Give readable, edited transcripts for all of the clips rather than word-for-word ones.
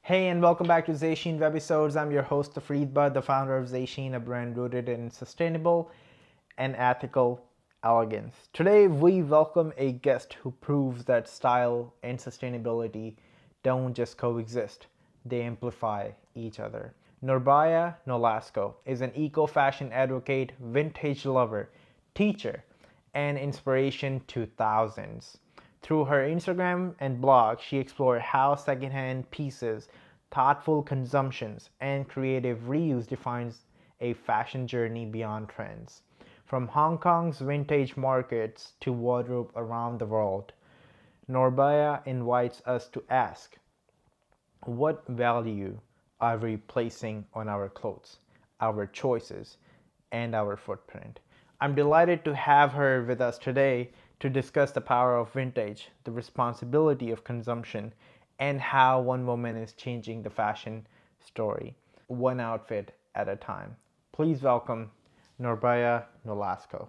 Hey, and welcome back to ZÁY SHEEN Webisodes. I'm your host, the founder of ZÁY SHEEN, a brand rooted in sustainable and ethical elegance. Today, we welcome a guest who proves that style and sustainability don't just coexist, they amplify each other. Norbyah Nolasco is an eco-fashion advocate, vintage lover, teacher, and inspiration to thousands. Through her Instagram and blog, she explored how secondhand pieces, thoughtful consumptions, and creative reuse defines a fashion journey beyond trends. From Hong Kong's vintage markets to wardrobe around the world, Norbaya invites us to ask, what value are we placing on our clothes, our choices, and our footprint? I'm delighted to have her with us today to discuss the power of vintage, the responsibility of consumption, and how one woman is changing the fashion story, one outfit at a time. Please welcome Norbyah Nolasco.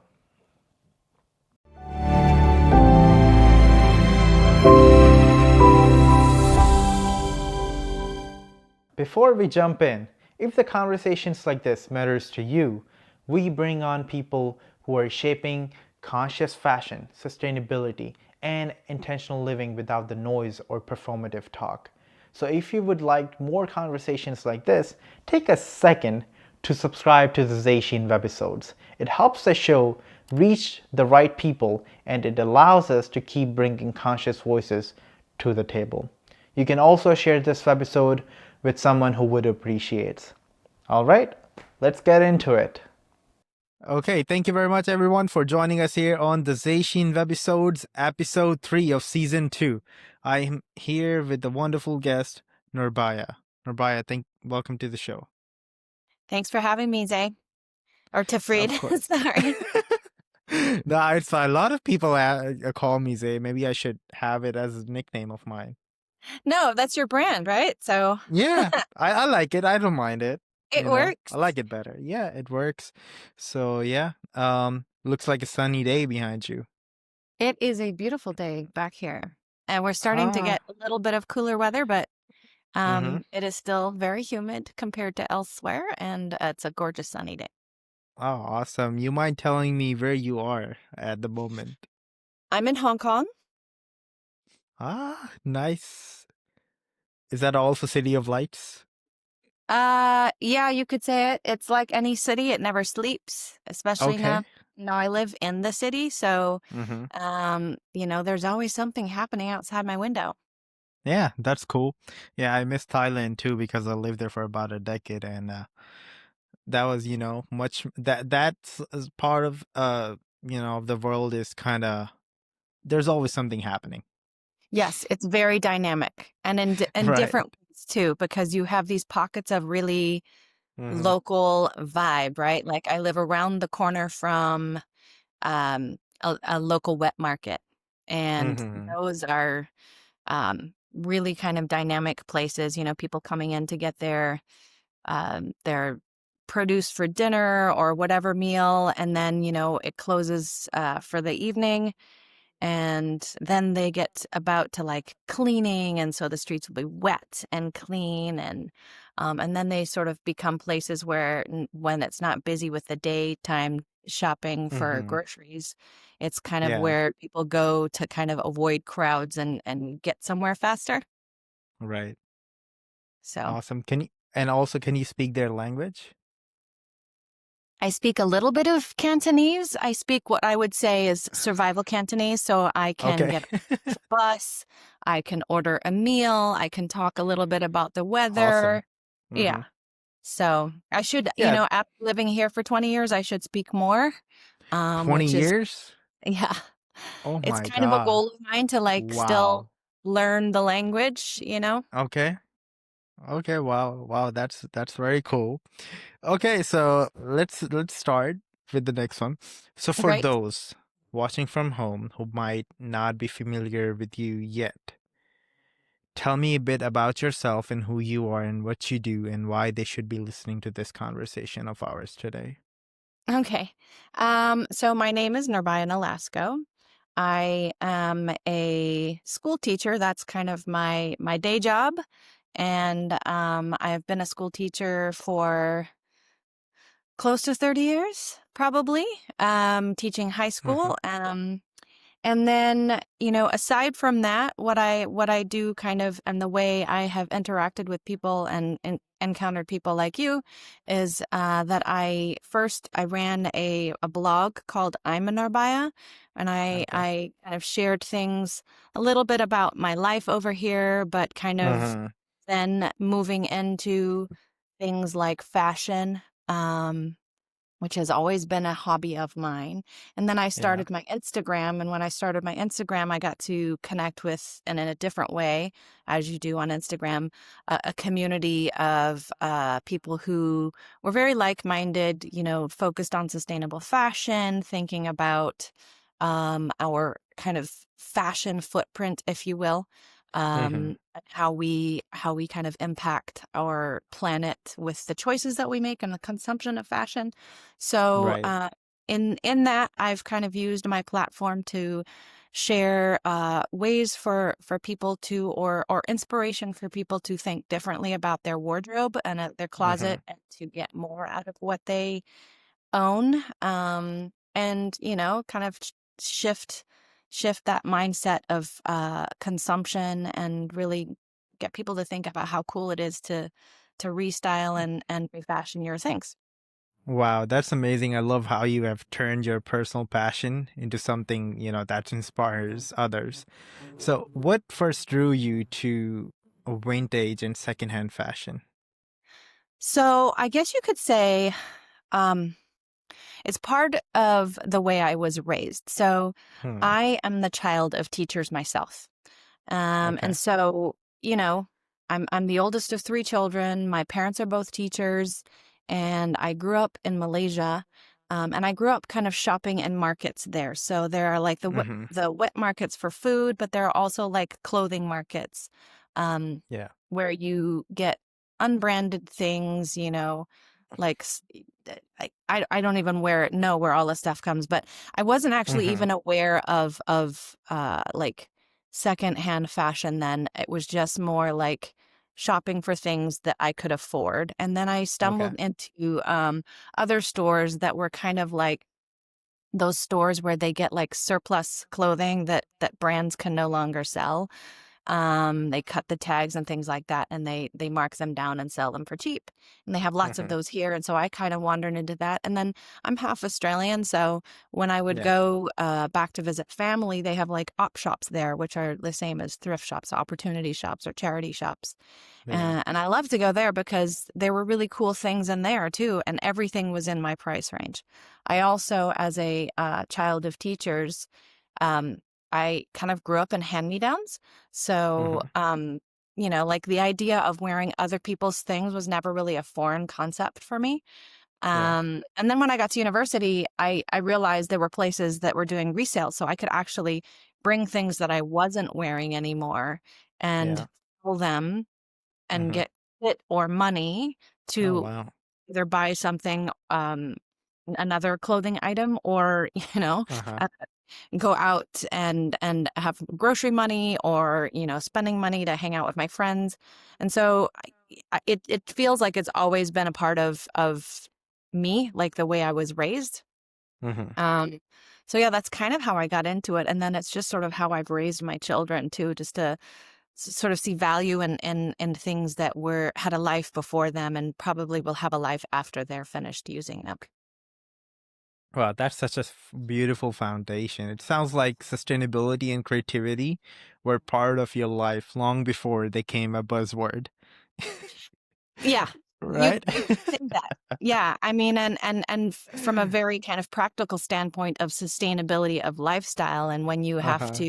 Before we jump in, if the conversations like this matters to you, we bring on people who are shaping conscious fashion, sustainability, and intentional living without the noise or performative talk. So if you would like more conversations like this, take a second to subscribe to the ZÁY SHEEN Webisodes. It helps the show reach the right people, and it allows us to keep bringing conscious voices to the table. You can also share this webisode with someone who would appreciate. All right, let's get into it. Okay, thank you very much everyone for joining us here on the ZÁY SHEEN Webisodes, episode 3 of season 2. I am here with the wonderful guest, Norbaya. Norbaya, welcome to the show. Thanks for having me, Zay. Or Tafreed. Of course. Sorry. No, it's a lot of people call me Zay. Maybe I should have it as a nickname of mine. No, that's your brand, right? So Yeah, I like it. I don't mind it. it works. I like it better. Yeah, it works. So yeah, looks like a sunny day behind you. It is a beautiful day back here. And we're starting to get a little bit of cooler weather, but it is still very humid compared to elsewhere, and it's a gorgeous sunny day. Oh, awesome. You mind telling me where you are at the moment? I'm in Hong Kong. Ah, nice. Is that also City of Lights? Yeah, you could say it. It's like any city, it never sleeps, especially now. Okay. Now I live in the city, so Mm-hmm. there's always something happening outside my window. Yeah, that's cool. Yeah, I miss Thailand too because I lived there for about a decade, and that was, much that's part of the world is kind of there's always something happening. Yes, it's very dynamic and in Right. different ways too, because you have these pockets of really Mm-hmm. local vibe, right? Like I live around the corner from a local wet market, and Mm-hmm. those are really kind of dynamic places. People coming in to get their produce for dinner or whatever meal, and then it closes for the evening. And then they get about to like cleaning, and so the streets will be wet and clean, and then they sort of become places where when it's not busy with the daytime shopping for Mm-hmm. groceries, it's kind of Yeah. where people go to kind of avoid crowds and get somewhere faster. Right. So Awesome. Can you speak their language? I speak a little bit of Cantonese. I speak what I would say is survival Cantonese, so I can Okay. get a bus, I can order a meal, I can talk a little bit about the Awesome. weather. Mm-hmm. Yeah. So I should, Yeah, after living here for 20 years, I should speak more, 20 which is, years? yeah, Oh it's my kind of a God. goal of mine to like still Wow. learn the language. Okay. Okay, wow. Wow, that's very cool. Okay, so let's start with the next one. So for Right? those watching from home who might not be familiar with you yet, tell me a bit about yourself and who you are and what you do and why they should be listening to this conversation of ours today. Okay. So my name is Norbyah Nolasco. I am a school teacher. That's kind of my day job. and I've been a school teacher for close to 30 years, probably, teaching high Mm-hmm. school. And then, aside from that, what I do kind of, and the way I have interacted with people and encountered people like you is that I ran a blog called I'm a Norbaya, and I Okay. I kind of shared things a little bit about my life over here, but kind of Mm-hmm. then moving into things like fashion. Which has always been a hobby of mine. And then I Yeah. started my Instagram. And when I started my Instagram, I got to connect with, and in a different way, as you do on Instagram, a community of people who were very like minded, focused on sustainable fashion, thinking about our kind of fashion footprint, if you will. Mm-hmm. How we kind of impact our planet with the choices that we make and the consumption of fashion. So Right. in that, I've kind of used my platform to share ways for people to or inspiration for people to think differently about their wardrobe and their Mm-hmm. closet and to get more out of what they own. And kind of shift shift that mindset of consumption and really get people to think about how cool it is to restyle and refashion your things. Wow, that's amazing. I love how you have turned your personal passion into something, that inspires others. So, what first drew you to vintage and secondhand fashion? So I guess you could say um, it's part of the way I was raised. So Hmm. I am the child of teachers myself. And Okay. so, I'm the oldest of three children. My parents are both teachers, and I grew up in Malaysia. And I grew up kind of shopping in markets there. So there are like Mm-hmm. the wet markets for food, but there are also like clothing markets, um, Yeah. where you get unbranded things, like I don't even know where all this stuff comes, but I wasn't actually Mm-hmm. even aware of like secondhand fashion then. It was just more like shopping for things that I could afford. And then I Okay. stumbled into other stores that were kind of like those stores where they get like surplus clothing that brands can no longer sell. They cut the tags and things like that, and they mark them down and sell them for cheap. And they have lots of Mm-hmm. those here, and so I kind of wandered into that. And then I'm half Australian, so when I would Yeah. go back to visit family, they have like op shops there, which are the same as thrift shops, opportunity shops, or charity shops. Yeah. And I love to go there because there were really cool things in there too, and everything was in my price range. I also, as a child of teachers, um, I kind of grew up in hand-me-downs. So, Mm-hmm. like the idea of wearing other people's things was never really a foreign concept for me. Yeah. And then when I got to university, I realized there were places that were doing resale, so I could actually bring things that I wasn't wearing anymore and Yeah. sell them and Mm-hmm. get it or money Oh, to wow. either buy something, another clothing item, or Uh-huh. uh, go out and have grocery money, or spending money to hang out with my friends. And so it feels like it's always been a part of me, like the way I was raised. Mm-hmm. um so yeah, that's kind of how I got into it, and then it's just sort of how I've raised my children too, just to sort of see value in things that had a life before them and probably will have a life after they're finished using them. Wow, that's such a beautiful foundation. It sounds like sustainability and creativity were part of your life long before they came a buzzword. Yeah, you Right? you could say that. Yeah, I mean, from a very kind of practical standpoint of sustainability of lifestyle, and Uh-huh.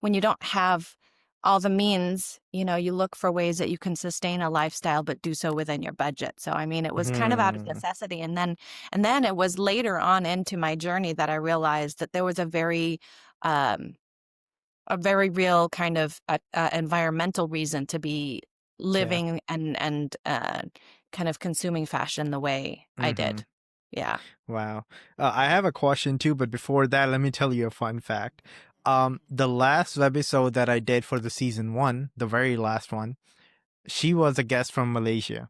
when you don't have all the means, you look for ways that you can sustain a lifestyle but do so within your budget. So I mean, it was kind of out of Hmm. necessity, and then it was later on into my journey that I realized that there was um a very real kind of environmental reason to be Yeah. living and kind of consuming fashion the way I Hmm. did. Yeah. Wow. I have a question too, but before that, let me tell you a fun fact. The last episode that I did for the season one, the very last one, she was a guest from Malaysia.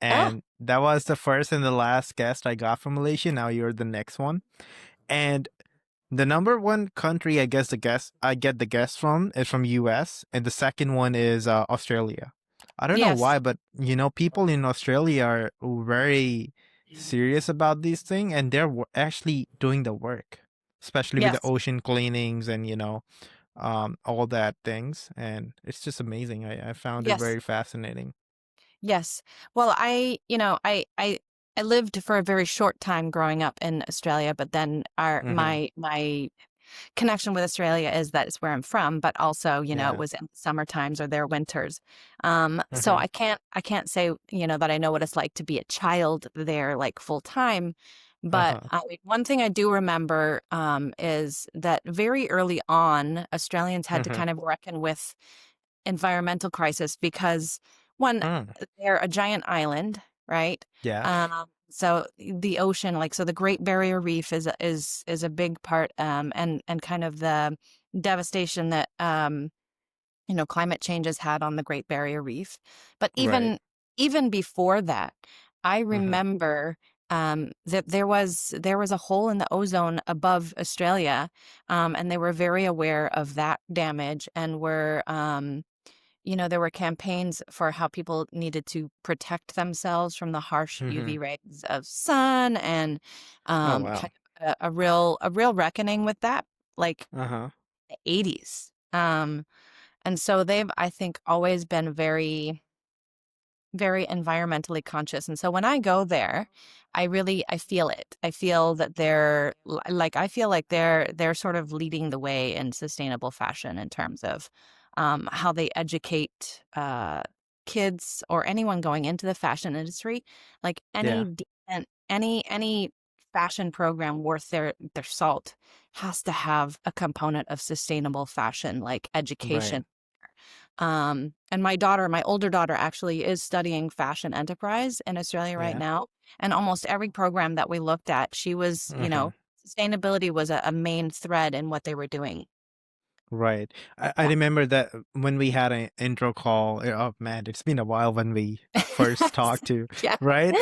Oh, And that was the first and the last guest I got from Malaysia. Now you're the next one. And the number one country I get the guests from is from US, and the second one is Australia. I don't know yes, why, but people in Australia are very serious about these things, and they're actually doing the work, especially with the yes, ocean cleanings and all that things, and it's just amazing. I found it yes, very fascinating. yes. Well, I lived for a very short time growing up in Australia, but then our Hmm. my connection with Australia is that it's where I'm from, but also, it Yeah. was in summer times or their winters. So Hmm. I can't say, that I know what it's like to be a child there, like full time. But Uh-huh. one thing I do remember is that very early on, Australians had to Hmm. kind of reckon with environmental crisis because one, Mm. they're a giant island, right? Yes. So the ocean, like so the Great Barrier Reef is a big part, and kind of the devastation that climate change has had on the Great Barrier Reef. But Right. even before that, I Hmm. remember that there was a hole in the ozone above Australia, and they were very aware of that damage and were there were campaigns for how people needed to protect themselves from the harsh Hmm. UV rays of sun and Oh kind wow. of a real reckoning with that, like Uh-huh. the 80s. And so they've, I think, always been very very environmentally conscious. And so when I go there, I feel it. I feel that I feel like they're sort of leading the way in sustainable fashion in terms of how they educate kids or anyone going into the fashion industry. Like Yeah. any fashion program worth their salt has to have a component of sustainable fashion, like Right. education. And my older daughter actually is studying fashion enterprise in Australia right Yeah. now. And almost every program that we looked at, Hmm. sustainability was a main thread in what they were doing. Right. I Yeah. remember that when we had an intro call. Oh man, it's been a while when we first talked to, Yeah. right?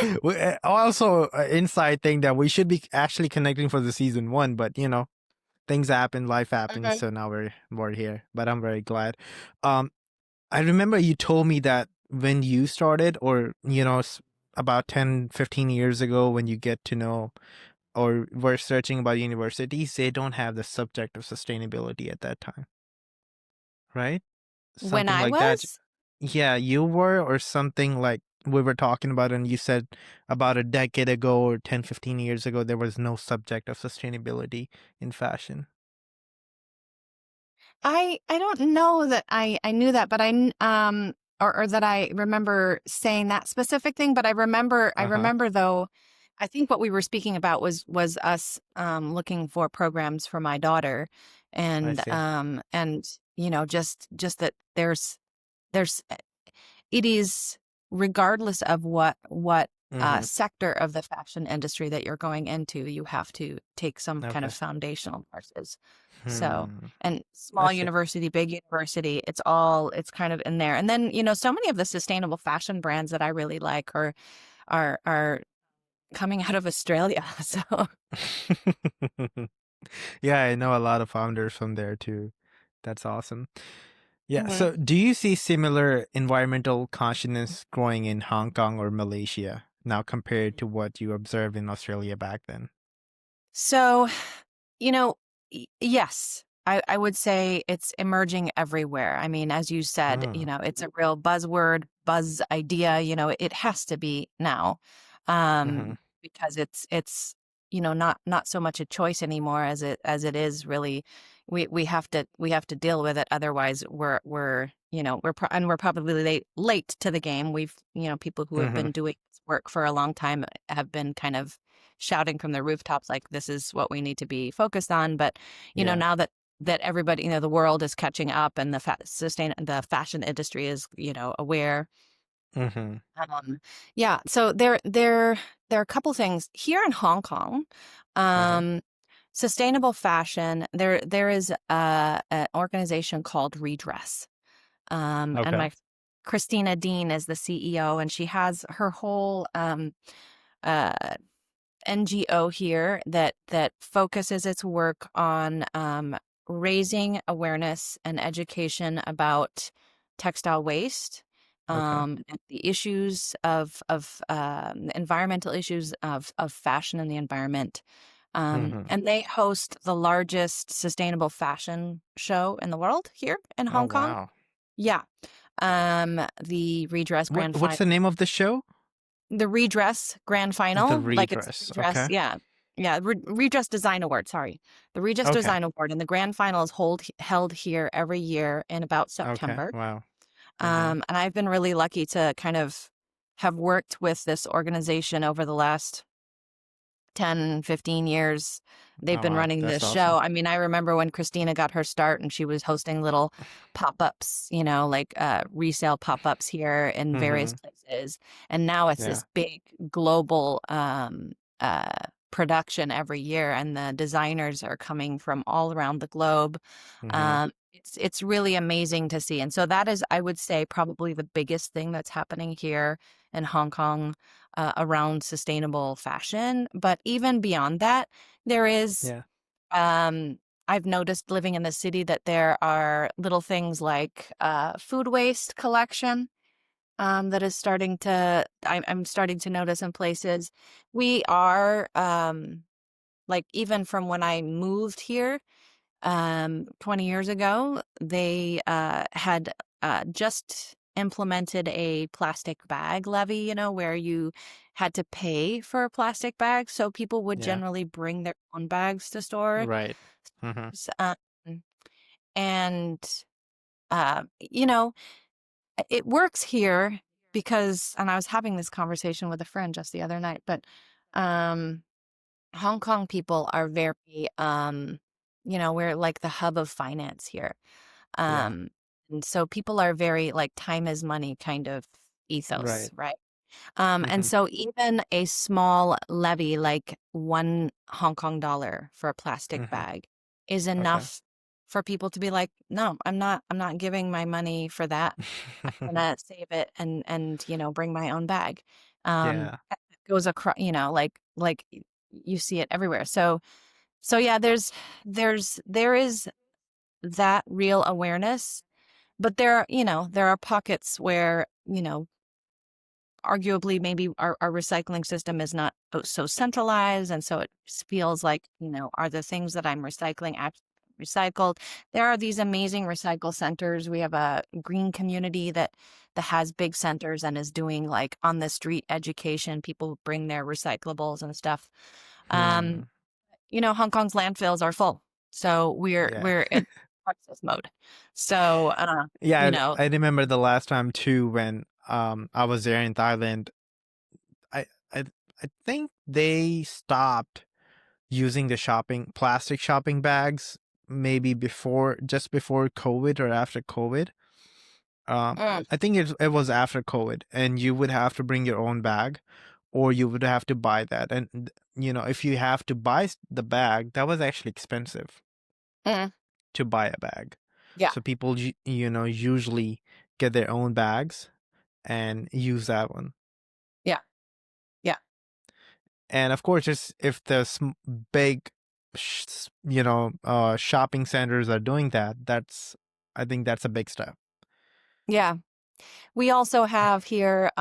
Also, inside thing that we should be actually connecting for the season one, but things happen, life happens, Mhm. so now we're here. But I'm very glad. Um, I remember you told me that when you started, or about 10, 15 years ago, when you get to know or were searching about universities, they don't have the subject of sustainability at that time, right? When Something I like that. was, Yeah, you were, or something like we were talking about, and you said about a decade ago or 10, 15 years ago, there was no subject of sustainability in fashion. I don't know that I knew that, but or that I remember saying that specific thing, but I Uh-huh. remember though, I think what we were speaking about was us looking for programs for my daughter, I and see. just that there's it is regardless of what Mm-hmm. sector of the fashion industry that you're going into, you have to take some kind of Okay. foundational courses. So, Hmm. and I small see. university, big university, it's kind of in there. And then, so many of the sustainable fashion brands that I really like are coming out of Australia. So, Yeah, I know a lot of founders from there too. That's awesome. Yeah. Mhm. So, do you see similar environmental consciousness growing in Hong Kong or Malaysia now compared to what you observed in Australia back then? So, You know, yes, I would say it's emerging everywhere. I mean, as you said, Mm. it's a real buzzword, buzz idea, it has to be now. Mm-hmm. Because it's not so much a choice anymore as it is really we have to deal with it, otherwise we're probably late to the game. We've people who have Mm-hmm. been doing this work for a long time have been kind of shouting from the rooftops like this is what we need to be focused on. But Yeah. now that everybody, the world is catching up and the fashion industry is aware. Mm-hmm. Yeah, so there are a couple things here in Hong Kong. Uh-huh. Um, sustainable fashion. There is an organization called Redress, and Okay. my Christina Dean is the CEO, and she has her whole uh, NGO here that focuses its work on raising awareness and education about textile waste, Okay. and the issues of environmental issues of fashion and the environment. Hmm. And they host the largest sustainable fashion show in the world here in Oh Hong Kong. wow. Yeah. The Redress Grand What's Final, the name of the show? the Redress Grand The Final, like it's Redress. Redress, Okay. yeah. Yeah, Redress Design Award, sorry. The Redress Okay. Design Award, and the grand final is held here every year in about Okay. September. Wow. Hmm. And I've been really lucky to kind of have worked with this organization over the last 10, 15 years. They've Oh been wow. running That's this awesome. show. I mean, I remember when Christina got her start and she was hosting little pop-ups, you know, like resale pop-ups here in various Hmm. places. And now it's Yeah. this big global uh, production every year, and the designers are coming from all around the globe. Hmm. It's really amazing to see. And so that is, I would say, probably the biggest thing that's happening here in Hong Kong around sustainable fashion. But even beyond that, there is, Yeah. um, I've noticed living in the city that there are little things like food waste collection that is starting to, I'm starting to notice in places. We are, like, even from when I moved here, 20 years ago, they had just implemented a plastic bag levy, you know, where you had to pay for a plastic bag. So people would Yeah. generally bring their own bags to store. Right. Hmm. And, you know, it works here because, and I was having this conversation with a friend just the other night, but um, Hong Kong people are very, you know, we're like the hub of finance here. Yeah. Um, and so people are very like time is money kind of ethos, Right. right? And Hmm. so even a small levy, like $1 Hong Kong for a plastic Hmm. bag, is Okay. enough for people to be like, no, I'm not giving my money for that. I'm gonna save it and you know, bring my own bag. Yeah. It goes across, you know, you see it everywhere. So yeah, there is that real awareness, but there are, you know, there are pockets where, you know, arguably maybe our recycling system is not so centralized, and so it feels like, you know, are the things that I'm recycling recycled? There are these amazing recycle centers. We have a green community that has big centers and is doing like on the street education. People bring their recyclables and stuff. um Hmm. you know, Hong Kong's landfills are full, so Yeah. we're in crisis mode. So you Yeah, know. I remember the last time too when I was there in Thailand. I I I think they stopped using the shopping plastic shopping bags maybe before just before COVID or after COVID. Mm, I think it was after COVID, and you would have to bring your own bag, or you would have to buy that. And you know, if you have to buy the bag, that was actually expensive mm, to buy a bag. yeah, So people, you know, usually get their own bags and use that one. yeah, yeah. And of course, just if the big, shopping centers are doing that, I think that's a big step. Yeah. We also have here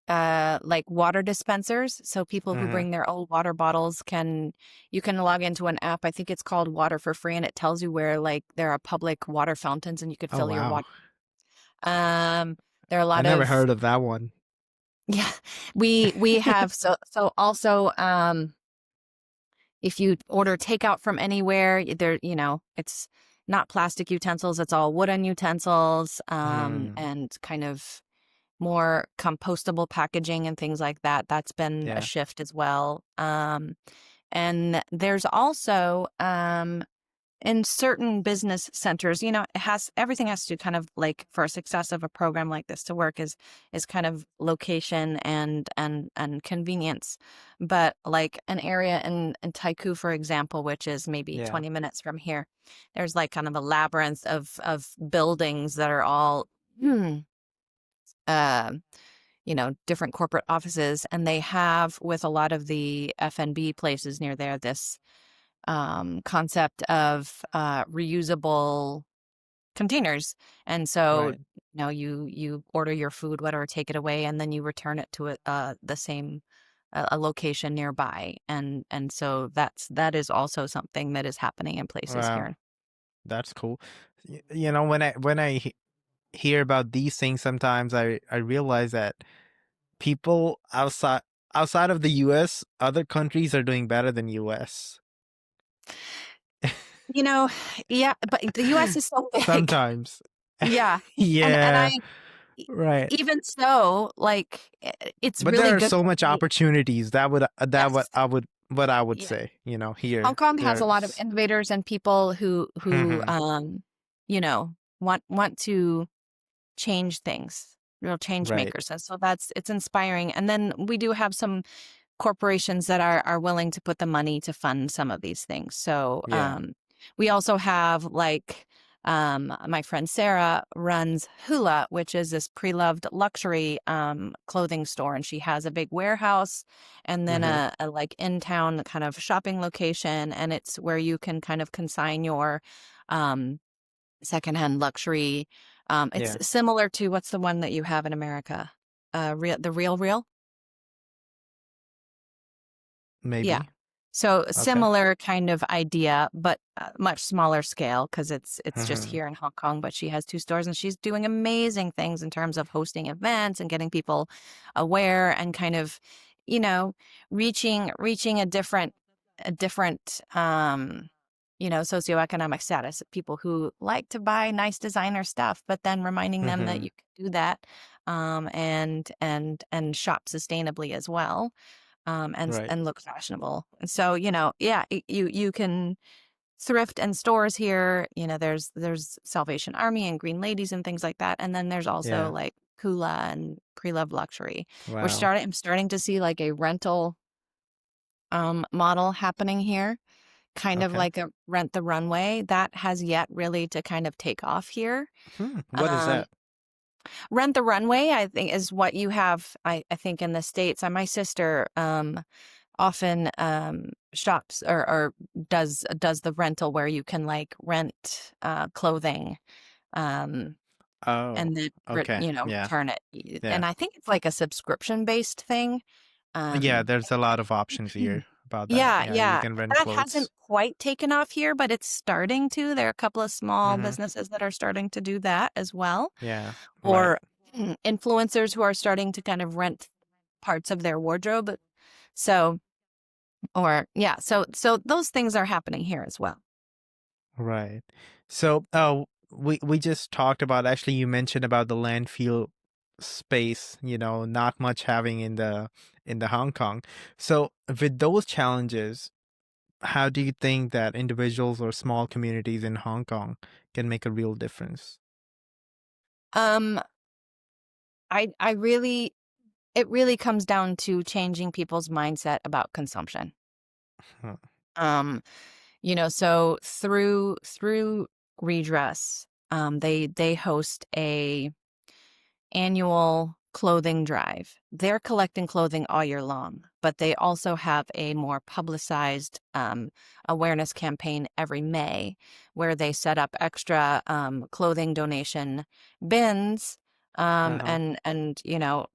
like water dispensers. So people who Hmm. bring their own water bottles can, you can log into an app. I think it's called Water for Free, and it tells you where like there are public water fountains and you could Oh fill your wow, water. Um there are a I lot never of heard of that one. yeah, we have, so also if you order takeout from anywhere, there, you know, it's not plastic utensils, it's all wooden utensils, Hmm. and kind of more compostable packaging and things like that. That's been a Yeah, shift as well. And there's also in certain business centers, you know, it has, everything has to kind of like, for a success of a program like this to work is kind of location and convenience. But like an area in Taiku, for example, which is maybe yeah, 20 minutes from here, there's like kind of a labyrinth of buildings that are all um, different corporate offices, and they have with a lot of the F&B places near there this concept of reusable containers. And so, Right. you order your food, whatever, take it away, and then you return it to the same a location nearby. And so that is also something that is happening in places Wow, here. that's cool. When I hear about these things, sometimes I realize that people outside of the US, other countries are doing better than US. You know, yeah, but the US is so big. Sometimes. Yeah. And Yeah, e- right. even so, like, it's But really there are good so to much see. opportunities. That Yes. what I would Yeah. say, Hong here. Kong has a lot of There's innovators and people who Mhm. want to change things, real change Right. makers. And so it's inspiring. And then we do have some corporations that are willing to put the money to fund some of these things. So Yeah. we also have, like, my friend Sarah runs Hula, which is this pre-loved luxury clothing store, and she has a big warehouse and then Mhm. a like in town kind of shopping location, and it's where you can kind of consign your um, secondhand luxury. It's Yeah. similar to, what's the one that you have in America? The Real Real. Yeah. Maybe. So Okay. similar kind of idea, but much smaller scale, because it's just Mhm. here in Hong Kong. But she has two stores, and she's doing amazing things in terms of hosting events and getting people aware and kind of, you know, reaching a different socioeconomic status of people who like to buy nice designer stuff, but then reminding them that Mhm. you can do that, and shop sustainably as well, Right. and look fashionable. And so, yeah, you can thrift and stores here. There's Salvation Army and Green Ladies and things like that. And then there's also Yeah. like Kula and Pre-Loved Luxury. Wow. I'm starting to see like a rental model happening here, kind of Okay. like a Rent the Runway that has yet really to kind of take off here. What is Um, that? Rent the Runway, I think, is what you have, I think, in the States. And my sister often shops or does the rental where you can like rent clothing, um, Oh, and then okay. Yeah. return it. Yeah. And I think it's like a subscription based thing. Yeah, Um, there's a lot of options here about that. yeah, Yeah, you yeah. can rent That hasn't clothes. quite taken off here, but it's starting to. There are a couple of small Mhm. businesses that are starting to do that as well, Yeah. Right. or influencers who are starting to kind of rent parts of their wardrobe. So, or yeah, so those things are happening here as well. Right. So, we just talked about, actually you mentioned about the landfill space, not much having in the Hong Kong. So, with those challenges, how do you think that individuals or small communities in Hong Kong can make a real difference? Um, I really, it really comes down to changing people's mindset about consumption. Huh. Um, so through Redress, they host a annual clothing drive. They're collecting clothing all year long, but they also have a more publicized awareness campaign every May, where they set up extra clothing donation bins, Uh-huh. and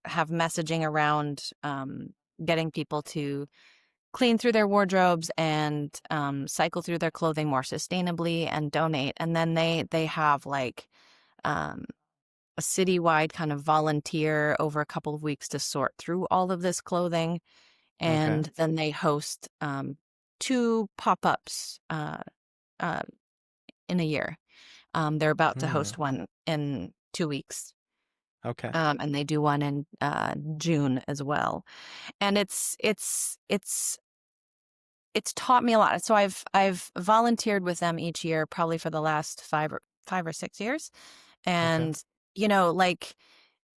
have messaging around getting people to clean through their wardrobes and cycle through their clothing more sustainably and donate. And then they have like um, a citywide kind of volunteer over a couple of weeks to sort through all of this clothing. Okay. And then they host two pop-ups uh, in a year. They're about to Hmm. host one in 2 weeks. Okay. And they do one in June as well. And it's taught me a lot. So I've volunteered with them each year, probably for the last 5 or 6 years. Okay. And, like,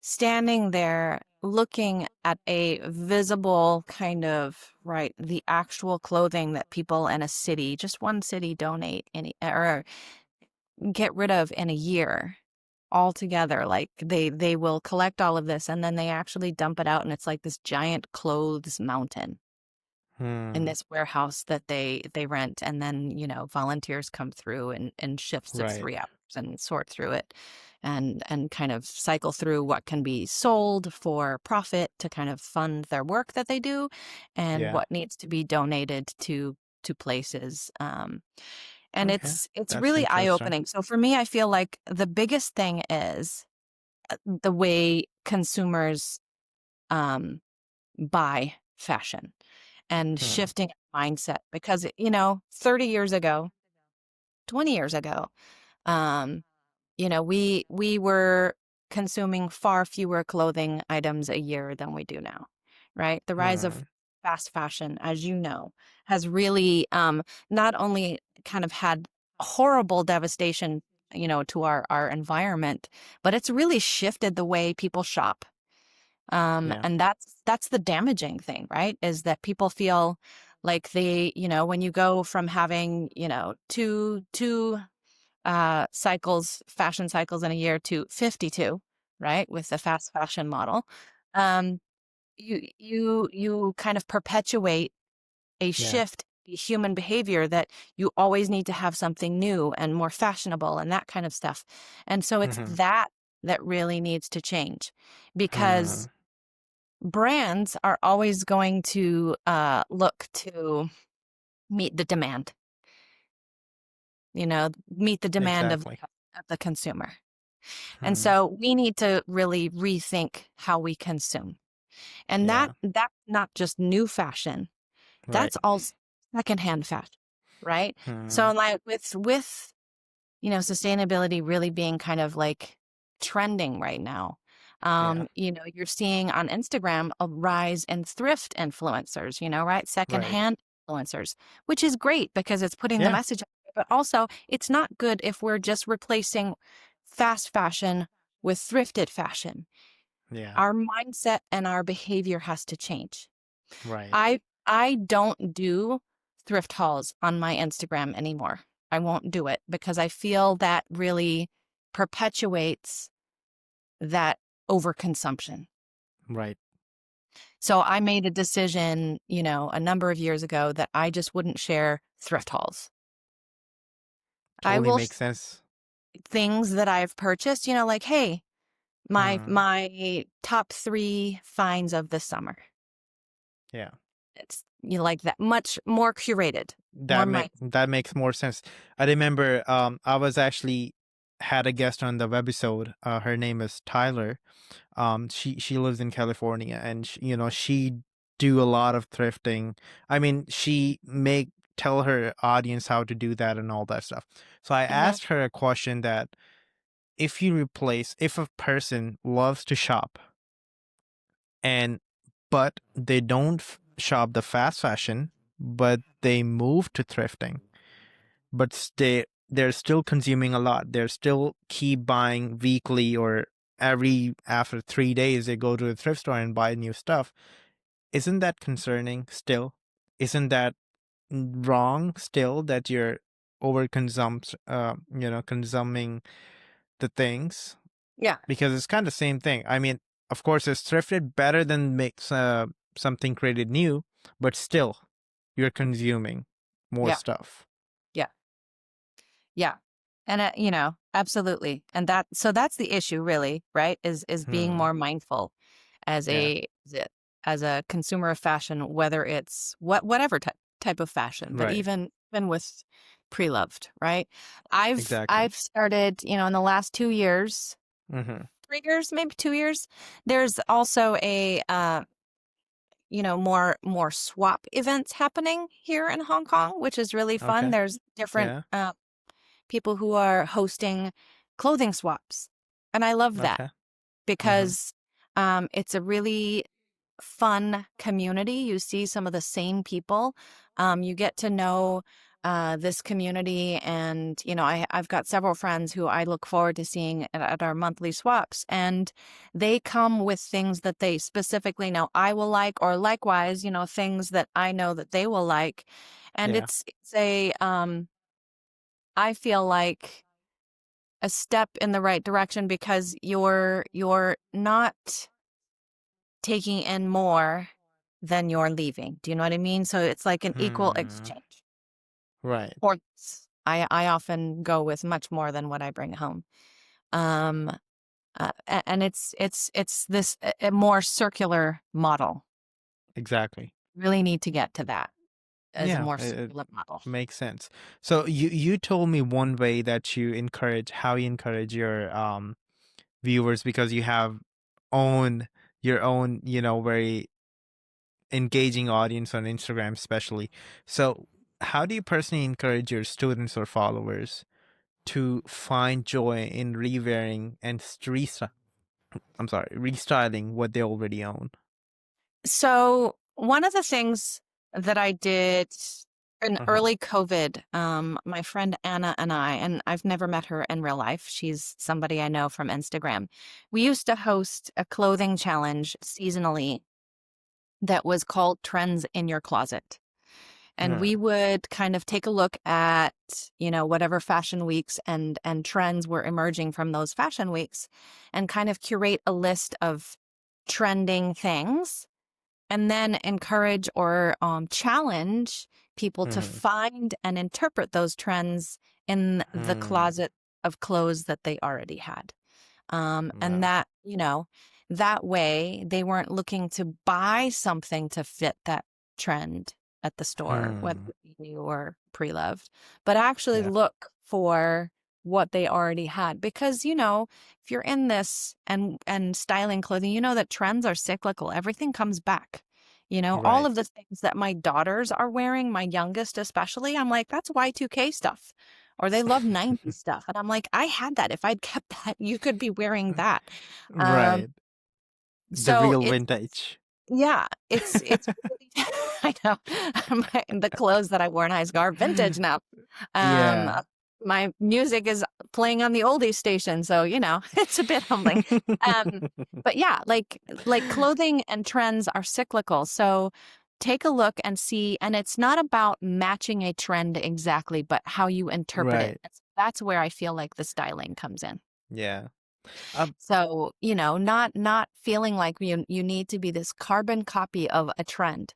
standing there looking at a visible kind of, right, the actual clothing that people in a city, just one city, donate or get rid of in a year, all together. Like they will collect all of this and then they actually dump it out, and it's like this giant clothes mountain in Hmm. this warehouse that they rent. And then, volunteers come through in shifts of Right. 3 hours and sort through it and kind of cycle through what can be sold for profit to kind of fund their work that they do, and Yeah. what needs to be donated to places. And Okay. it's That's really interesting. eye-opening. So for me, I feel like the biggest thing is the way consumers um, buy fashion and Hmm. shifting mindset. Because 30 years ago, 20 years ago, um, we were consuming far fewer clothing items a year than we do now, right? The rise of Hmm. fast fashion, as you know, has really not only kind of had horrible devastation, to our environment, but it's really shifted the way people shop. Yeah. And that's the damaging thing, right? Is that people feel like when you go from having, two fashion cycles in a year to 52, right? With the fast fashion model. Um, you kind of perpetuate a Yeah. shift in human behavior that you always need to have something new and more fashionable and that kind of stuff. And so it's Hmm. that really needs to change, Hmm. because brands are always going to look to meet the demand, meet the demand of Exactly. the consumer. And Hmm. so we need to really rethink how we consume. And Yeah. that's not just new fashion. Right. That's also secondhand fashion, right? Hmm. So like with sustainability really being kind of like trending right now. Yeah. You're seeing on Instagram a rise in thrift influencers, right? Right. Secondhand influencers, which is great because it's putting the Yeah. message out there, but also it's not good if we're just replacing fast fashion with thrifted fashion. Yeah. Our mindset and our behavior has to change. Right. I don't do thrift hauls on my Instagram anymore. I won't do it because I feel that really perpetuates that overconsumption. Right. So I made a decision, a number of years ago that I just wouldn't share thrift hauls. I Totally will makes sense. things that I've purchased, like, hey, my Hmm. my top 3 finds of the summer. Yeah. It's like that, much more curated, more mind. That makes more sense. I remember I was actually had a guest on the webisode. Her name is Tyler. She lives in California, and she do a lot of thrifting. I mean, she make tell her audience how to do that and all that stuff. So I Mhm. asked her a question that if a person loves to shop and but they don't shop the fast fashion, but they move to thrifting, but they're still consuming a lot. They're still keep buying weekly or after 3 days they go to a thrift store and buy new stuff. Isn't that concerning still? Isn't that wrong still that you're consuming the things? Yeah. Because it's kind of the same thing. I mean, of course, it's thrifted better than makes something created new, but still, you're consuming more Yeah. stuff. Yeah. Yeah. And absolutely. And that's the issue really, right? Is being Hmm. more mindful as Yeah. as a consumer of fashion, whether it's whatever type of fashion, but Right. even with pre-loved, right? I've Exactly. I've started, in the last 2 years, Hmm. 3 years, maybe 2 years. There's also a more swap events happening here in Hong Kong, which is really fun. Okay. There's different Yeah. people who are hosting clothing swaps. And I love that Okay. Hmm. because it's a really fun community. You see some of the same people. You get to know this community. And, I've got several friends who I look forward to seeing at our monthly swaps. And they come with things that they specifically know I will like, or likewise, things that I know that they will like. And Yeah. it's I feel like a step in the right direction because you're not taking in more than you're leaving. Do you know what I mean? So it's like an equal Hmm. exchange. Right. Or I often go with much more than what I bring home. Um, and it's this a more circular model. Exactly. Really need to get to that as a Yeah, more it circular model. makes sense. So you told me one way that you encourage, how you encourage your viewers, because you have own your own, very engaging audience on Instagram especially. So how do you personally encourage your students or followers to find joy in rewearing and restyling what they already own? So one of the things that I did in Uh-huh. early COVID, my friend Anna and and I've never met her in real life. She's somebody I know from Instagram. We used to host a clothing challenge seasonally that was called Trends in Your Closet. And Yeah. we would kind of take a look at, whatever fashion weeks and trends were emerging from those fashion weeks and kind of curate a list of trending things and then encourage or challenge people to Hmm. find and interpret those trends in the Hmm. closet of clothes that they already had. And Yeah. that, that way they weren't looking to buy something to fit that trend at the store, whether Hmm. it be new or pre-loved, but actually Yeah. look for what they already had. Because, if you're in this and styling clothing, you know that trends are cyclical. Everything comes back. All Right. of the things that my daughters are wearing, my youngest especially, I'm like, that's Y2K stuff or they love 90s stuff. And I'm like, I had that. If I'd kept that, you could be wearing that. Um, Right. The so real it's, vintage. yeah, it's really, I know the clothes that I wore in high school are vintage now. Um, Yeah. my music is playing on the oldies station. So, it's a bit humbling. Um, but yeah, like clothing and trends are cyclical. So take a look and see, and it's not about matching a trend exactly, but how you interpret it. Right. That's where I feel like the styling comes in. Yeah. Um. So, not feeling like you need to be this carbon copy of a trend,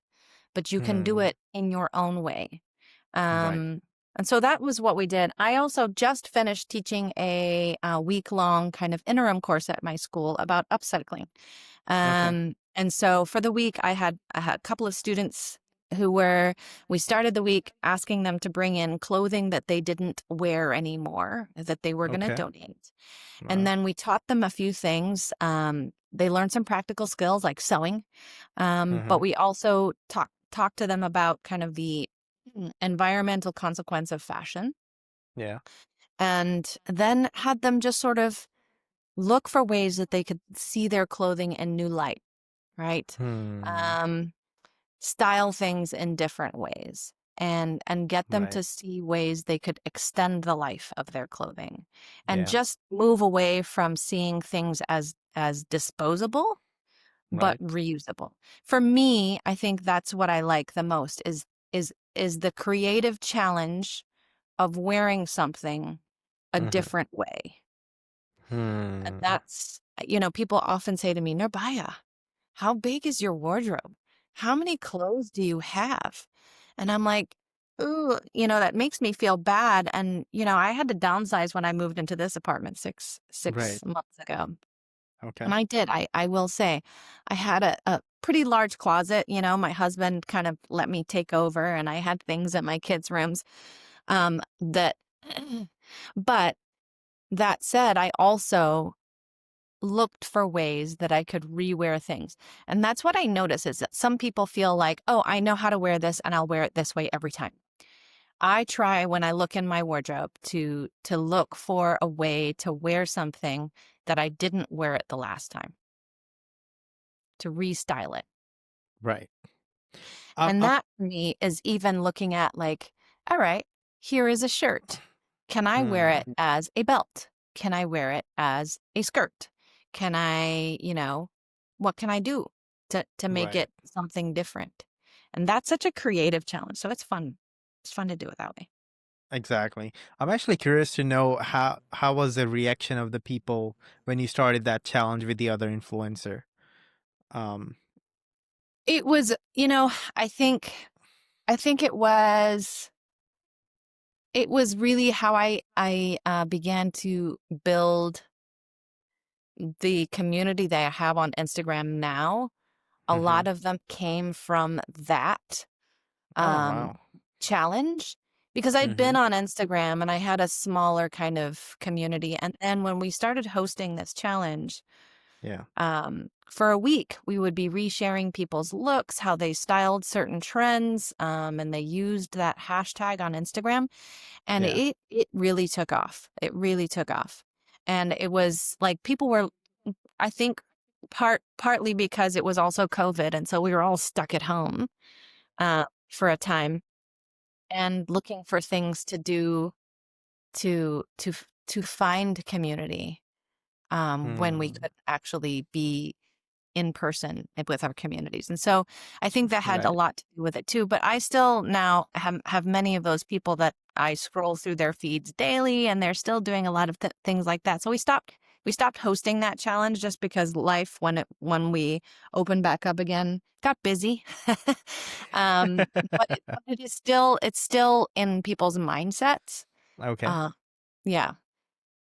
but you can do Hmm. it in your own way. Right. Um, and so that was what we did. I also just finished teaching a week-long kind of interim course at my school about upcycling. Okay. And so for the week, I had a couple of students we started the week asking them to bring in clothing that they didn't wear anymore, that they were going to Okay. donate. And Wow. then we taught them a few things. They learned some practical skills like sewing. Mm-hmm. But we also talked to them about kind of the environmental consequence of fashion, Yeah. and then had them just sort of look for ways that they could see their clothing in new light, right? Hmm. Um, Style things in different ways and get them Right. to see ways they could extend the life of their clothing and Yeah. just move away from seeing things as disposable but Right. reusable. For me, I think that's what I like the most is the creative challenge of wearing something a Mm-hmm. different way. And Hmm. that's, people often say to me, Norbaya, how big is your wardrobe? How many clothes do you have? And I'm like, ooh, that makes me feel bad. And, I had to downsize when I moved into this apartment six Right. months ago. Okay. And I did. I will say I had a pretty large closet. My husband kind of let me take over and I had things in my kids' rooms. That but that said, I also looked for ways that I could rewear things. And that's what I notice is that some people feel like, oh, I know how to wear this and I'll wear it this way every time. I try when I look in my wardrobe to look for a way to wear something that I didn't wear it the last time, to restyle it. Right. And Um. that for me is even looking at like, all right, here is a shirt. Can I wear it Hmm. as a belt? Can I wear it as a skirt? Can I, what can I do to make Right. it something different? And that's such a creative challenge. So it's fun. It's fun to do it that way. Exactly. I'm actually curious to know how was the reaction of the people when you started that challenge with the other influencer? Um, It was, I think it was really how I began to build the community that I have on Instagram now. A hmm lot of them came from that Oh um, wow. challenge because I'd been hmm on Instagram and I had a smaller kind of community. And then when we started hosting this challenge, Yeah. for a week, we would be resharing people's looks, how they styled certain trends, and they used that hashtag on Instagram, and Yeah. it really took off. It really took off, and it was like people were, I think, partly because it was also COVID, and so we were all stuck at home for a time and looking for things to do to find community when we Mm. could actually be in person with our communities. And so I think that had a Right. lot to do with it too. But I still now have many of those people that I scroll through their feeds daily, and they're still doing a lot of things like that. So we stopped hosting that challenge just because life, when we opened back up again, got busy. But it's still in people's mindsets. Okay. Uh, yeah.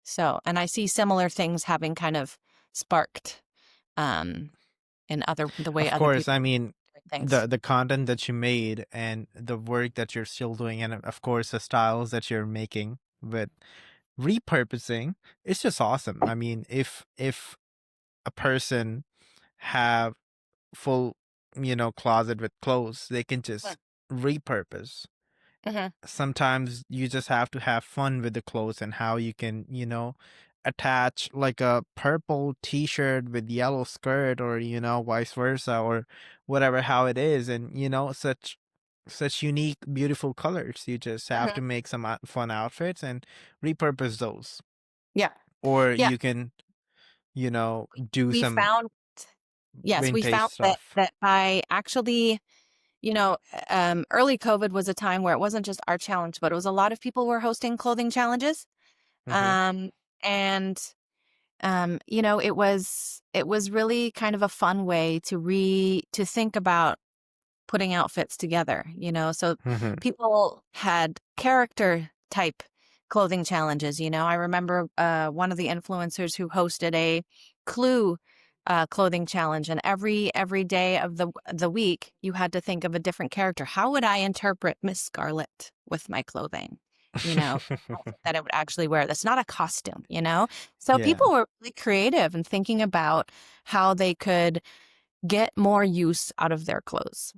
So, and I see similar things having kind of sparked um, in the way Of other course, people I mean do things. the content that you made and the work that you're still doing, and of course the styles that you're making with repurposing, it's just awesome. I mean, if a person have full, closet with clothes, they can just repurpose. Mm-hmm. Sometimes you just have to have fun with the clothes and how you can, attach like a purple t-shirt with yellow skirt, or vice versa, or whatever, how it is. And such unique beautiful colors, you just have Mm-hmm. to make some fun outfits and repurpose those. Yeah. Or Yeah. you can, do We some found, yes, we vintage found that stuff. that by actually, early COVID was a time where it wasn't just our challenge, but it was a lot of people were hosting clothing challenges. hmm Um, and it was really kind of a fun way to think about putting outfits together, so hmm people had character type clothing challenges. I remember one of the influencers who hosted a clue clothing challenge, and every day of the week you had to think of a different character. How would I interpret Miss Scarlet with my clothing? Outfit that I would actually wear that's not a costume. So yeah, people were really creative and thinking about how they could get more use out of their clothes.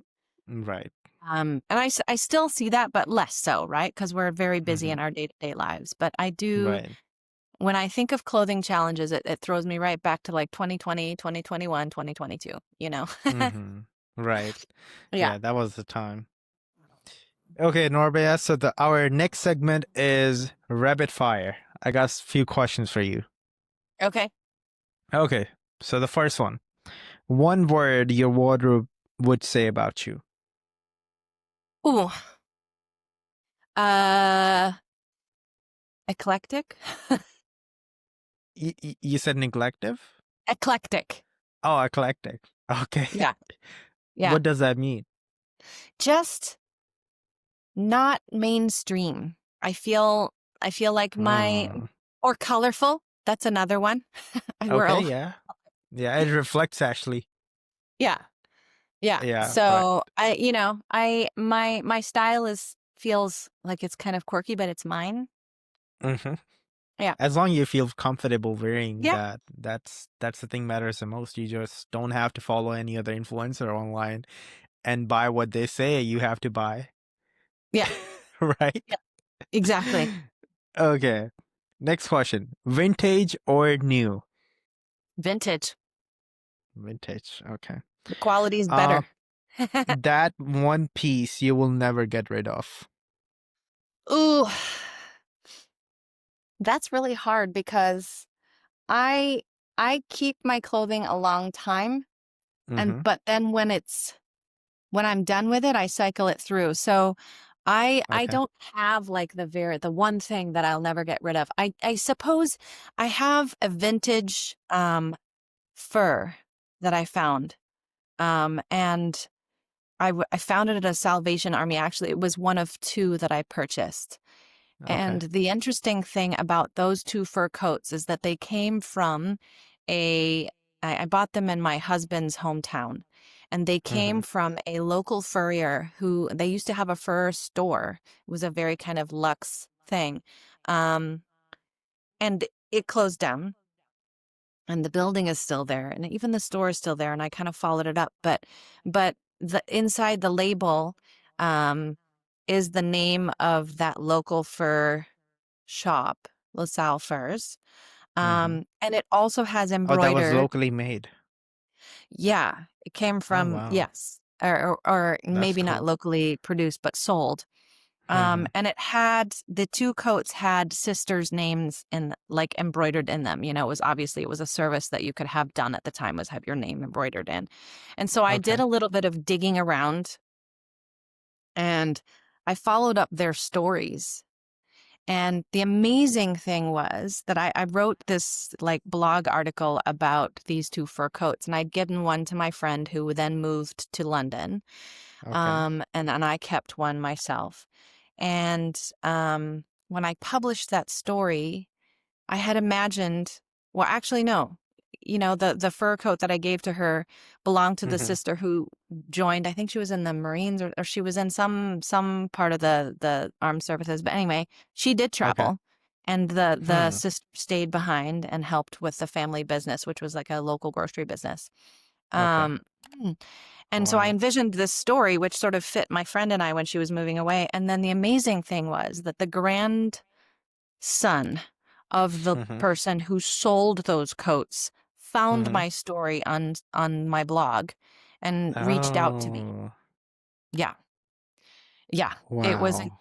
right. And I still see that, but less so, right? Because we're very busy hmm in our day-to-day lives. But I do, right. when I think of clothing challenges, it throws me right back to like 2020, 2021, 2022. hmm right. Yeah. Yeah, that was the time. Okay, Norbaya, so our next segment is rapid fire. I got a few questions for you. Okay. Okay, so the first one. One word your wardrobe would say about you. Ooh. Uh, eclectic? You said neglective? Eclectic. Oh, eclectic. Okay. Yeah. Yeah. What does that mean? Just not mainstream. I feel like Mm, or colorful. That's another one. I wear okay, a, yeah. Yeah, it reflects actually. yeah. Yeah. Yeah, right. So my style feels like it's kind of quirky, but it's mine. hmm Yeah. As long as you feel comfortable wearing Yeah. that, that's the thing matters the most. You just don't have to follow any other influencer online and buy what they say you have to buy. Yeah. Right? Yeah. Exactly. Okay. Next question. Vintage or new? Vintage. Vintage. Okay. The quality is Uh, better. that one piece you will never get rid of. Ooh, that's really hard because I I keep my clothing a long time, and Mm-hmm. but then when I'm done with it, I cycle it through. So I Okay. don't have like the one thing that I'll never get rid of. I suppose I have a vintage fur that I found. And I found it at a Salvation Army. Actually, it was one of two that I purchased. Okay. And the interesting thing about those two fur coats is that they came from a, I bought them in my husband's hometown. And they came Mm-hmm. from a local furrier who they used to have a fur store. It was a very kind of luxe thing. Um, and it closed down and the building is still there and even the store is still there and I kind of followed it up. But the inside the label um is the name of that local fur shop, LaSalle Furs. Mm-hmm. And it also has Oh, that was embroidered. locally made. Yeah, it came Oh, from, wow. yes, or That's maybe not cool. locally produced, but sold. Mm-hmm. And it had the two coats had sisters' names in like embroidered in them. You know, it was obviously it was a service that you could have done at the time was have your name embroidered in. And so I did Okay. a little bit of digging around and I followed up their stories. And the amazing thing was that I wrote this like blog article about these two fur coats, and I'd given one to my friend who then moved to London. Okay. And I kept one myself. And when I published that story, I had imagined, well, actually, no. You know, the fur coat that I gave to her belonged to the Mm-hmm. sister who joined. I think she was in the Marines or she was in some part of the armed services. But anyway, she did Okay. travel, and the Hmm. sister stayed behind and helped with the family business, which was like a local grocery business. Okay. Um, Oh, and so I wow. envisioned this story, which sort of fit my friend and I when she was moving away. And then the amazing thing was that the grandson of the Mm-hmm. person who sold those coats found Mm-hmm. my story on my blog and reached out to me. Oh, Yeah. Yeah. It was wow.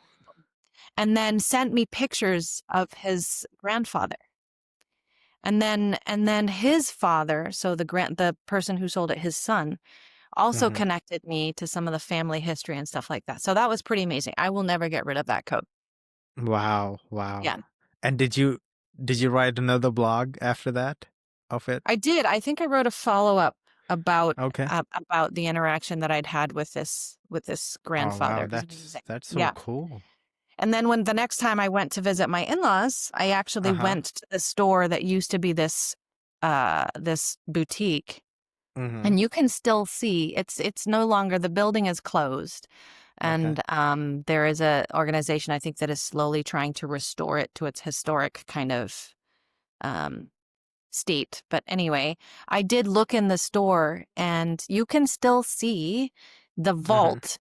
and then sent me pictures of his grandfather. And then his father, so the person who sold it, his son, also Mm-hmm. connected me to some of the family history and stuff like that. So that was pretty amazing. I will never get rid of that coat. Wow. Wow. Yeah. And did you write another blog after that of it? I did. I think I wrote a follow-up Okay. about the interaction that I'd had with this Oh, grandfather. wow. It was amazing. That's so Yeah. cool. And then when the next time I went to visit my in-laws, I actually Uh-huh. went to the store that used to be this boutique. Mm-hmm. And you can still see it's no longer, the building is closed. Okay. And there is a organization I think that is slowly trying to restore it to its historic kind of um, state. But anyway, I did look in the store and you can still see the Mm-hmm. vault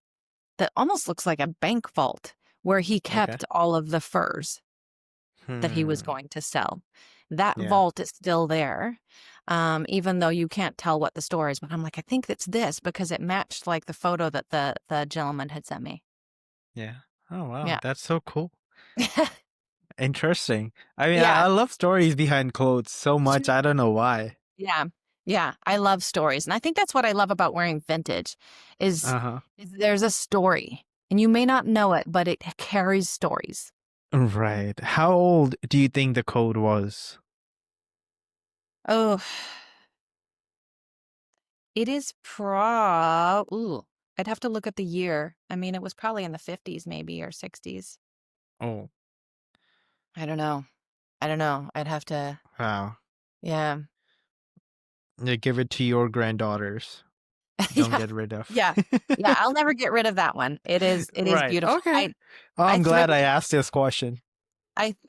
that almost looks like a bank vault where he Okay. kept all of the furs that he was Hmm. going to sell. That Yeah. vault is still there, even though you can't tell what the store is. But I'm like, I think it's this because it matched like the photo that the gentleman had sent me. Yeah. Oh, wow. Yeah. That's so cool. Interesting. I mean, I Yeah. love stories behind clothes so much. I don't know why. Yeah. Yeah. I love stories. And I think that's what I love about wearing vintage is, Uh-huh. is there's a story and you may not know it, but it carries stories. Right. How old do you think the code was? Oh, it is ooh, I'd have to look at the year. I mean, it was probably in the 50s maybe or 60s. Oh, I don't know. I don't know. I'd have to, wow. yeah. Yeah, give it to your granddaughters. Don't Yeah. get rid of. Yeah. Yeah, I'll never get rid of that one. It is Right. beautiful. Okay. I Oh, I I'm glad I thrifted asked this question.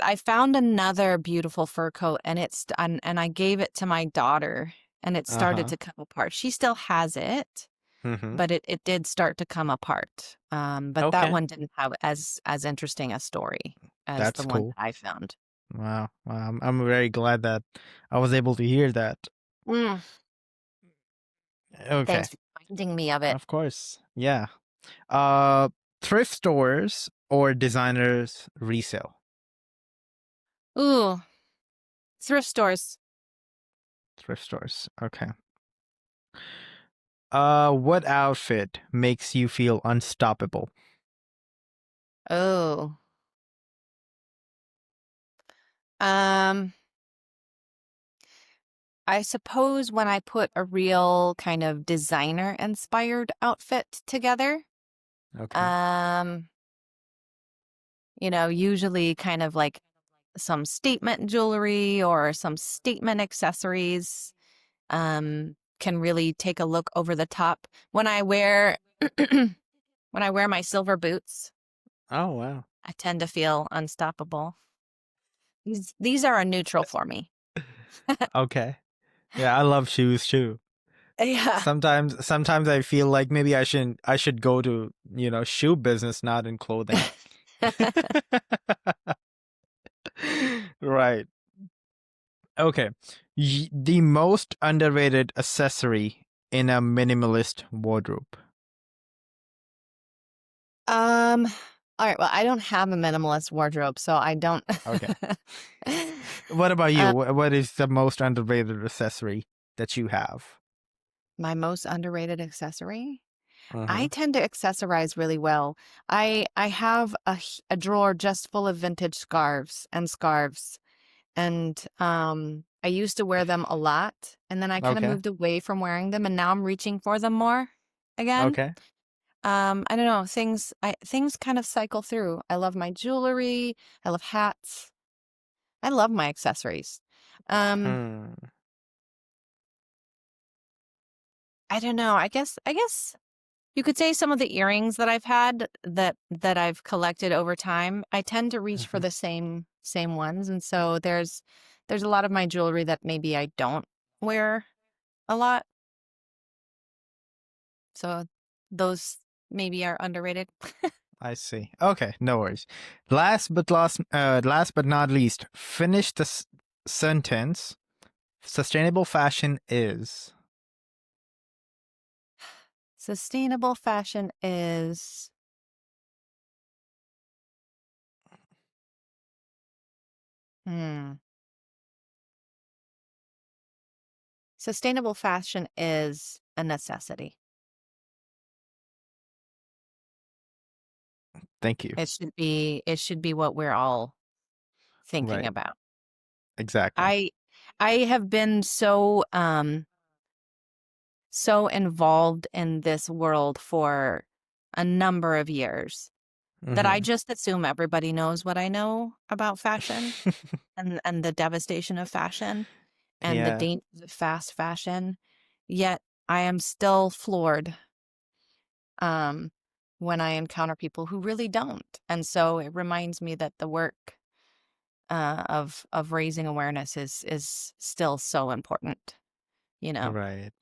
I found another beautiful fur coat and and I gave it to my daughter and it started Uh-huh. to come apart. She still has it, Mm-hmm. but it did start to come apart. But that Okay. one didn't have as interesting a story as the That's one cool. that I found. Wow. I'm very glad that I was able to hear that. Mm, Okay. thanks for reminding me of it. Of course. Yeah. Uh, Thrift stores or designers resale? Ooh, thrift stores. Thrift stores. Okay. What outfit makes you feel unstoppable? Oh. Um, I suppose when I put a real kind of designer inspired outfit together, Okay. um, usually kind of like some statement jewelry or some statement accessories, can really take a look over the top. When I wear when I wear my silver boots, Oh, wow. I tend to feel unstoppable. These are a neutral for me. Okay. Yeah, I love shoes too. Yeah. Sometimes I feel like maybe I should go to, shoe business, not in clothing. Right. Okay. The most underrated accessory in a minimalist wardrobe. Um, all right, well, I don't have a minimalist wardrobe, so I don't. Okay. What about you? uh, What is the most underrated accessory that you have? my most underrated accessory? I Uh-huh. tend to accessorize really well. I have a drawer just full of vintage scarves, and I used to wear them a lot, and then I kind of Okay. moved away from wearing them, and now I'm reaching for them more again. Okay. I don't know, things kind of cycle through. I love my jewelry, I love hats, I love my accessories. Um, Hmm. I don't know. I guess you could say some of the earrings that I've had that I've collected over time, I tend to reach for Mhm. the same ones, and so there's a lot of my jewelry that maybe I don't wear a lot. So those maybe are underrated. I see. Okay, no worries. Last but not least, finish the sentence. Sustainable fashion is. Sustainable fashion is hmm. Sustainable fashion is a necessity. Thank you. It should be what we're all thinking Right. about. Exactly. I I have been so involved in this world for a number of years that I Mm-hmm. just assume everybody knows what I know about fashion and the devastation of fashion and the Yeah. dangers of fast fashion. Yet I am still floored um, when I encounter people who really don't. And so it reminds me that the work of raising awareness is still so important. You know, Right.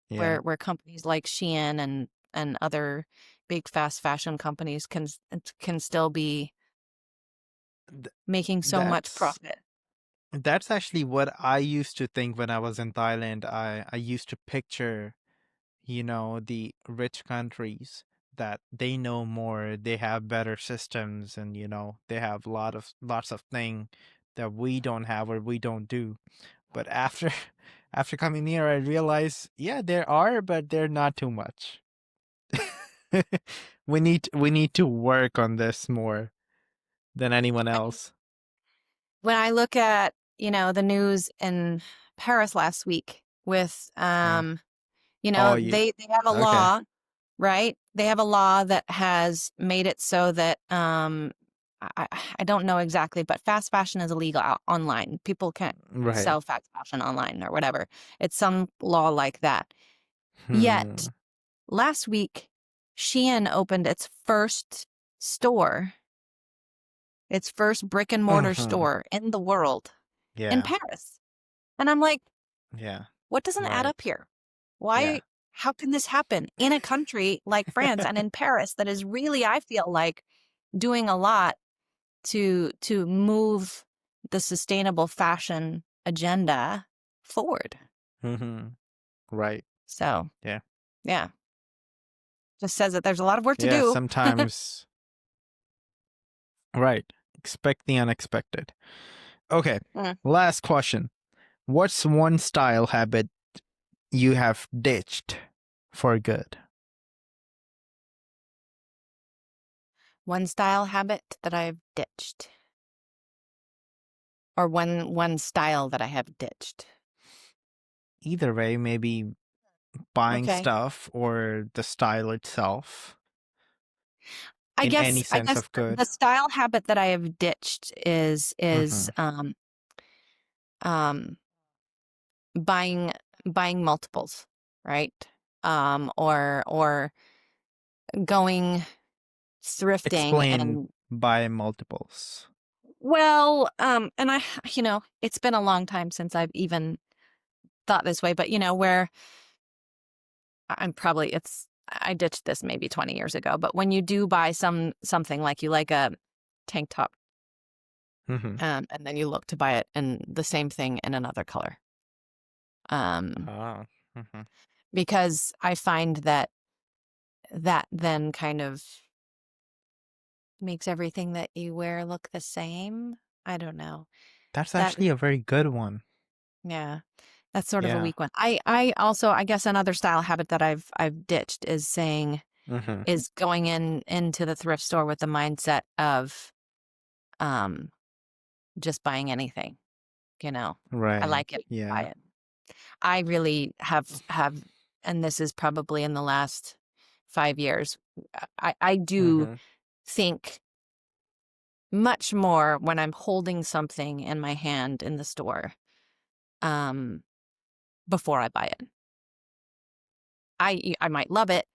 Yeah. where companies like Shein and other big fast fashion companies can still be Th- making so much that's profit. that's actually what I used to think when I was in Thailand. I used to picture, the rich countries that they know more, they have better systems, and they have lots of things that we don't have or we don't do. But after after coming here, I realized, yeah, there are, but they're not too much. We need to work on this more than anyone I mean, else. when I look at, the news in Paris last week with, Yeah. Oh, you they have a okay? law, right? They have a law that has made it so that, I don't know exactly, but fast fashion is illegal online. People can't Right. sell fast fashion online or whatever. It's some law like that. Yet Hmm. last week, Shein opened its first brick and mortar Uh-huh. store in the world in Yeah. Paris. And I'm like, Yeah. what doesn't add Right. up here? Yeah. How can this happen in a country like France and in Paris that is really, I feel like, doing a lot to move the sustainable fashion agenda forward? Hmm. Right. So, Yeah. yeah, just says that there's a lot of work to Yeah. do. Sometimes. Right. Expect the unexpected. Okay. Mm. Last question. What's one style habit you have ditched for good? One style habit that I've ditched. Or one style that I have ditched. Either way, maybe buying Okay. stuff or the style itself I in any guess sense of the good. style habit that I have ditched is Mm-hmm. um buying multiples, right? Or going thrifting Explain and buy multiples. well, and I it's been a long time since I've even thought this way, but where I'm probably I ditched this maybe 20 years ago, but when you do buy something like you like a tank top, Mm-hmm. and then you look to buy it in the same thing in another color. Ah. Mm-hmm. Because I find that then kind of makes everything that you wear look the same. I don't know. That's That actually a very good one. Yeah, that's sort of a Yeah. weak one. I also I guess another style habit that I've ditched is Mm-hmm. going into the thrift store with the mindset of um just buying anything, I Right. like it, buy Yeah. it. I really have, and this is probably in the last 5 years. I do Mm-hmm. think much more when I'm holding something in my hand in the store, um, before I buy it. I might love it,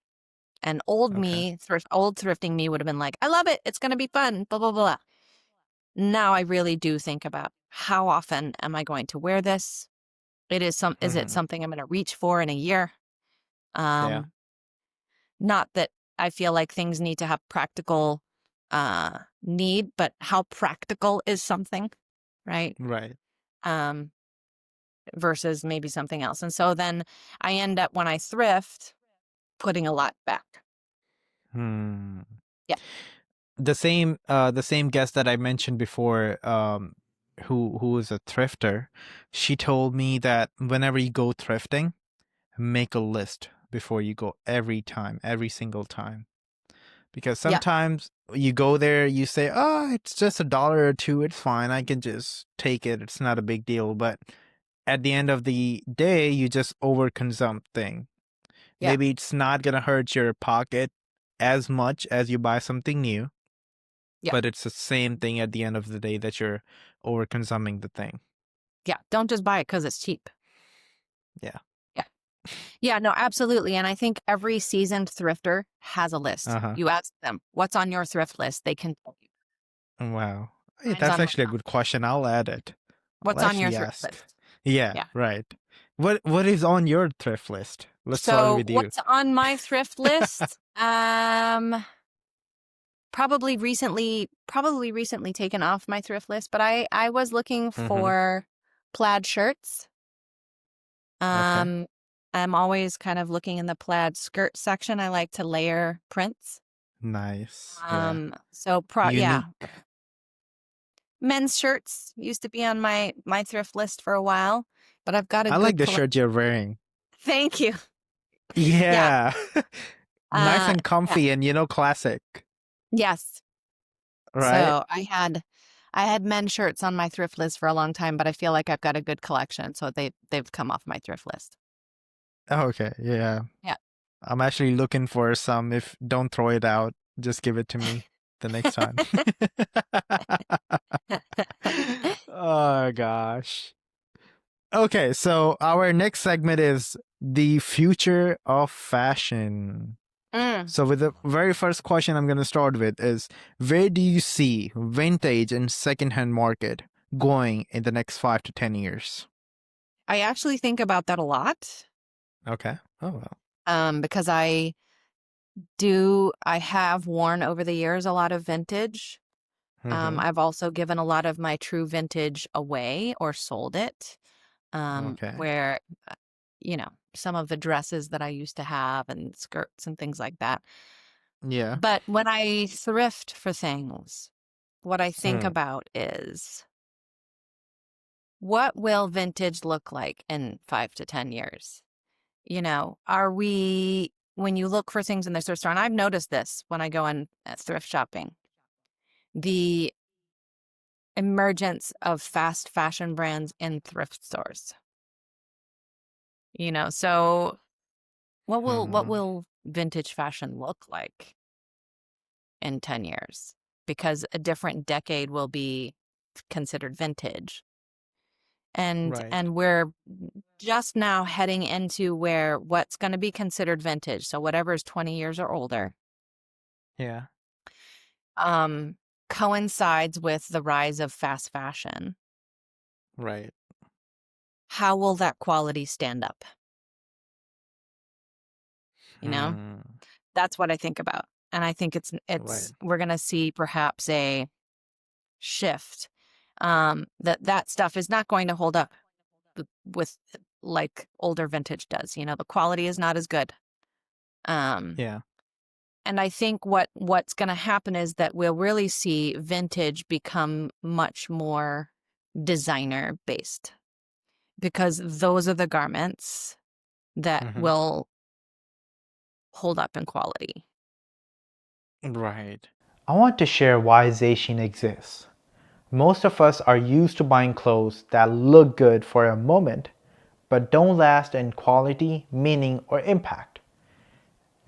and Okay. old thrifting me would have been like, I love it. It's gonna be fun. Blah blah blah. Now I really do think about how often am I going to wear this? Is it Mm-hmm. something I'm gonna reach for in a year? Yeah. Um, Not that I feel like things need to have practical need, but how practical is something, right? Right. Um, versus maybe something else. And so then I end up when I thrift putting a lot back. Hmm. Yeah. The same guest that I mentioned before, who is a thrifter, she told me that whenever you go thrifting, make a list before you go every time, every single time. Because Yeah. sometimes you go there, you say, "Oh, it's just $1 or two, it's fine. I can just take it. It's not a big deal." But at the end of the day, you just overconsume thing. Yeah. Maybe it's not gonna hurt your pocket as much as you buy something new, Yeah. but it's the same thing at the end of the day that you're overconsuming the thing. Yeah. Don't just buy it because it's cheap. Yeah. Yeah. Yeah. No, absolutely. And I think every seasoned thrifter has a list. Uh-huh. You ask them, what's on your thrift list? They can tell you. Wow. Hey, Mine's that's on my actually a good question. I'll add it. I'll what's on your actually thrift ask. list? Yeah, Yeah. right. What is on your thrift list? Let's start So with you. what's on my thrift list? Probably recently taken off my thrift list, but I was looking Mm-hmm. for plaid shirts. Okay. Um, I'm always kind of looking in the plaid skirt section. I like to layer prints. Nice. Yeah. So yeah, Unique. men's shirts used to be on my thrift list for a while, but I've got a I like good the collection. shirt you're wearing. Thank you. Yeah. Yeah. Nice and Yeah. comfy and classic, Yes. right? So I had men's shirts on my thrift list for a long time, but I feel like I've got a good collection, so they've come off my thrift list. Okay, yeah. Yeah. I'm actually looking for some. If don't throw it out, just give it to me the next time. Oh gosh. Okay, so our next segment is the future of fashion. Mm. So with the very first question I'm going to start with is, where do you see vintage and secondhand market going in the next 5 to 10 years? I actually think about that a lot, Okay. Oh well. because I have worn over the years a lot of vintage. Mm-hmm. I've also given a lot of my true vintage away or sold it, Okay. where, some of the dresses that I used to have and skirts and things like that. Yeah. But when I thrift for things, what I think Hmm. about is what will vintage look like in 5 to 10 years? When you look for things in the thrift store, and I've noticed this when I go in thrift shopping, the emergence of fast fashion brands in thrift stores. So what Hmm. will vintage fashion look like in 10 years? Because a different decade will be considered vintage. And Right. and we're just now heading into where what's going to be considered vintage, so whatever is 20 years or older, Yeah. um, coincides with the rise of fast fashion. Right. How will that quality stand up? You know, Hmm. that's what I think about. And I think Right. we're going to see perhaps a shift, that stuff is not going to hold up with like older vintage does. The quality is not as good. Um, Yeah. and I think what's going to happen is that we'll really see vintage become much more designer based, because those are the garments that Hmm. will hold up in quality. Right. I want to share why ZÁY SHEEN exists. Most of us are used to buying clothes that look good for a moment, but don't last in quality, meaning, or impact.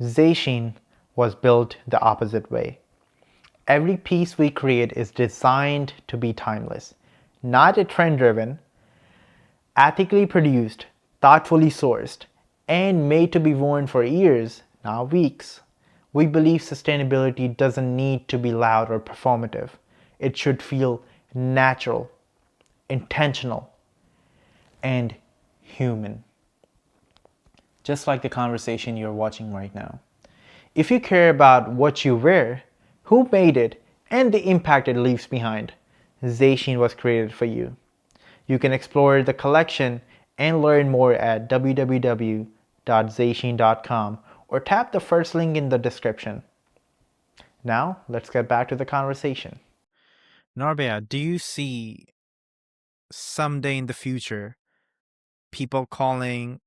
ZÁY SHEEN was built the opposite way. Every piece we create is designed to be timeless, not a trend driven, ethically produced, thoughtfully sourced, and made to be worn for years, not weeks. We believe sustainability doesn't need to be loud or performative. It should feel natural, intentional, and human. Just like the conversation you're watching right now. If you care about what you wear, who made it, and the impact it leaves behind, ZÁY SHEEN was created for you. You can explore the collection and learn more at www.zaysheen.com or tap the first link in the description. Now, let's get back to the conversation. Norbaya, do you see someday in the future people calling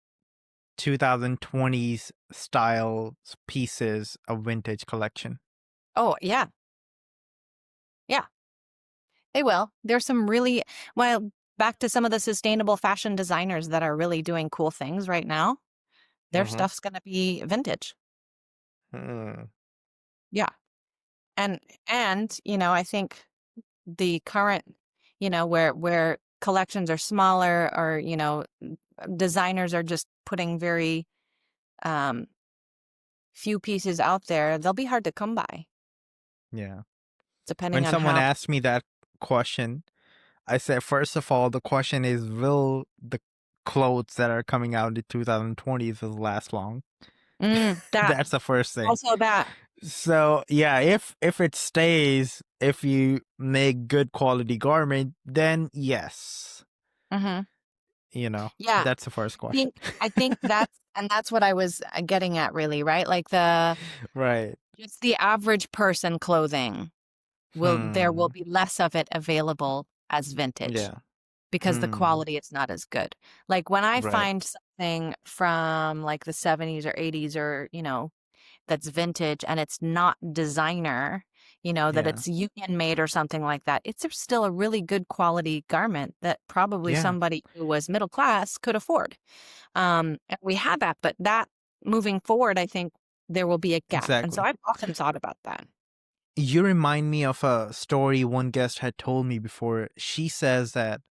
2020s style pieces a vintage collection? Oh, yeah. Yeah, they will. There's some really, well, back to some of the sustainable fashion designers that are really doing cool things right now. Their Mm-hmm. stuff's going to be vintage. Mm. Yeah. And I think the current, where collections are smaller, or, designers are just putting very um few pieces out there, they'll be hard to come by, Yeah. depending When on someone how. asked me that question, I said, first of all, the question is, will the clothes that are coming out in 2020s will last long? That That's the first thing. also that. So yeah, if it stays, if you make good quality garment, then yes, Hmm. Yeah, that's the first I question. think I think that's what I was getting at, really, right? Like Right. just the average person clothing, there will Hmm. be less of it available as vintage, Yeah. because the Hmm. quality is not as good. Like when I Right. find something from like the 70s or 80s, or that's vintage, and it's not designer, that Yeah. it's union made or something like that, it's still a really good quality garment that probably Yeah. somebody who was middle class could afford. And we had that, but that moving forward, I think there will be a gap. And so Exactly. I've often thought about that. You remind me of a story one guest had told me before. She says that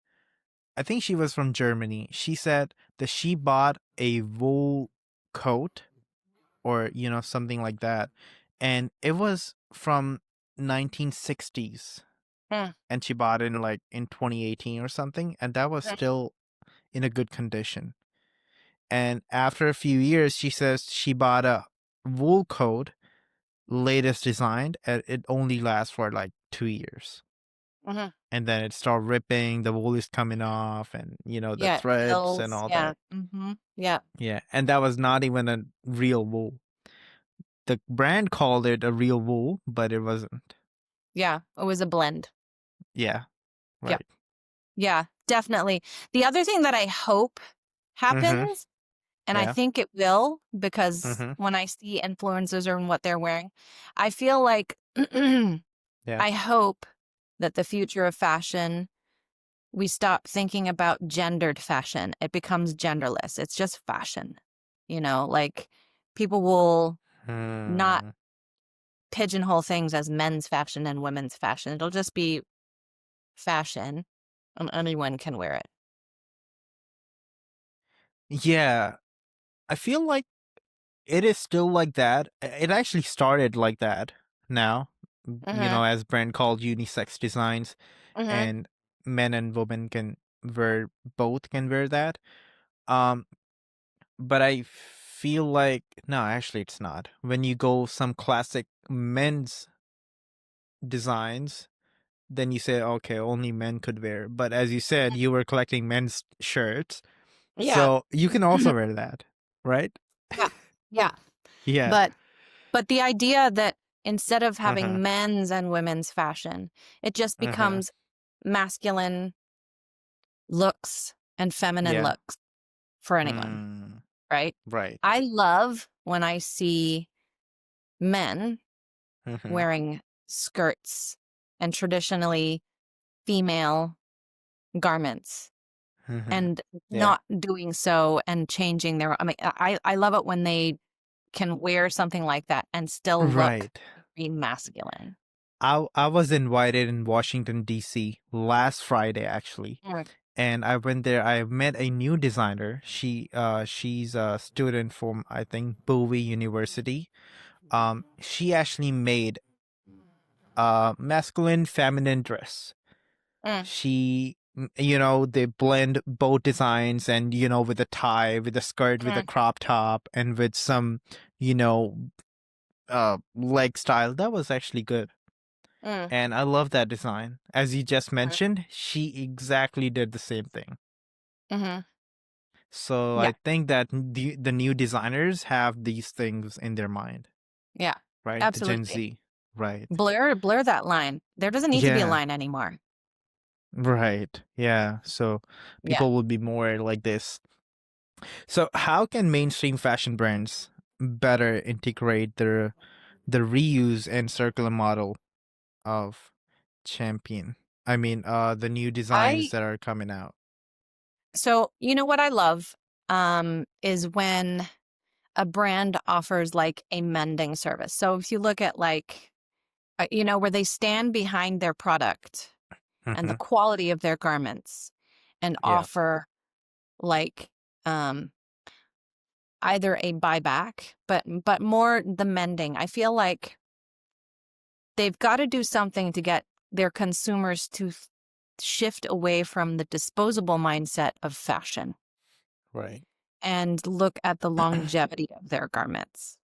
I think she was from Germany. She said that she bought a wool coat or something like that, and it was from 1960s, Mm, and she bought it in 2018 or something, and that was mm, still in a good condition. And after a few years, she says she bought a wool coat, latest designed, and it only lasts for like 2 years. mhm. And then it started ripping, the wool is coming off, and the Yeah, threads and pills. all Yeah. that. Yeah. Yeah, and that was not even a real wool. The brand called it a real wool, but it wasn't. Yeah. It was a blend. Yeah, Yeah. right. Yeah, definitely. The other thing that I hope Mm-hmm. happens, and I Yeah. think it will, because Mm-hmm. when I see influencers and what they're wearing, I feel like Yeah. I hope that the future of fashion, we stop thinking about gendered fashion. It becomes genderless. It's just fashion. Like people will not Hmm. pigeonhole things as men's fashion and women's fashion. It'll just be fashion and anyone can wear it. Yeah. I feel like it is still like that. It actually started like that now, Mm-hmm. as brand called unisex designs, Mm-hmm. and men and women both can wear that. Um, but I feel like, no, actually it's not. When you go some classic men's designs, then you say, okay, only men could wear. But as you said, you were collecting men's shirts, Yeah. so you can also wear that, right? Yeah. Yeah. Yeah. But the idea that instead of Uh-huh. having men's and women's fashion, it just Uh-huh. becomes masculine looks and feminine Yeah. looks for anyone, Mm, right? right. I love when I see men Mhm. wearing skirts and traditionally female garments Mhm. and Yeah. not doing so and changing their, I mean, I love it when they can wear something like that and still look Right. very masculine. I was invited in Washington D.C. last Friday actually, Mm, and I went there. I met a new designer. She's a student from, I think, Bowie University. She actually made a masculine feminine dress. mm, They blend both designs, and with the tie, with the skirt, with the mm, crop top, and with some, you know, leg style. That was actually good. mm, And I love that design. As you just mm, mentioned, she exactly did the same thing. mm-hmm. So Yeah, I think that the new designers have these things in their mind, yeah, right? The Gen absolutely. Z, right? Blur that line. There doesn't need to be a Yeah, line anymore. right. Yeah. So Yeah. people will be more like this. So how can mainstream fashion brands better integrate the reuse and circular model of Champion? I mean, the new designs I that are coming out. So, you know what I love is when a brand offers like a mending service. So if you look at like where they stand behind their product and the Hmm. quality of their garments and Yeah. offer like um either a buyback but more the mending. I feel like they've got to do something to get their consumers to shift away from the disposable mindset of fashion Right. and look at the longevity of their garments.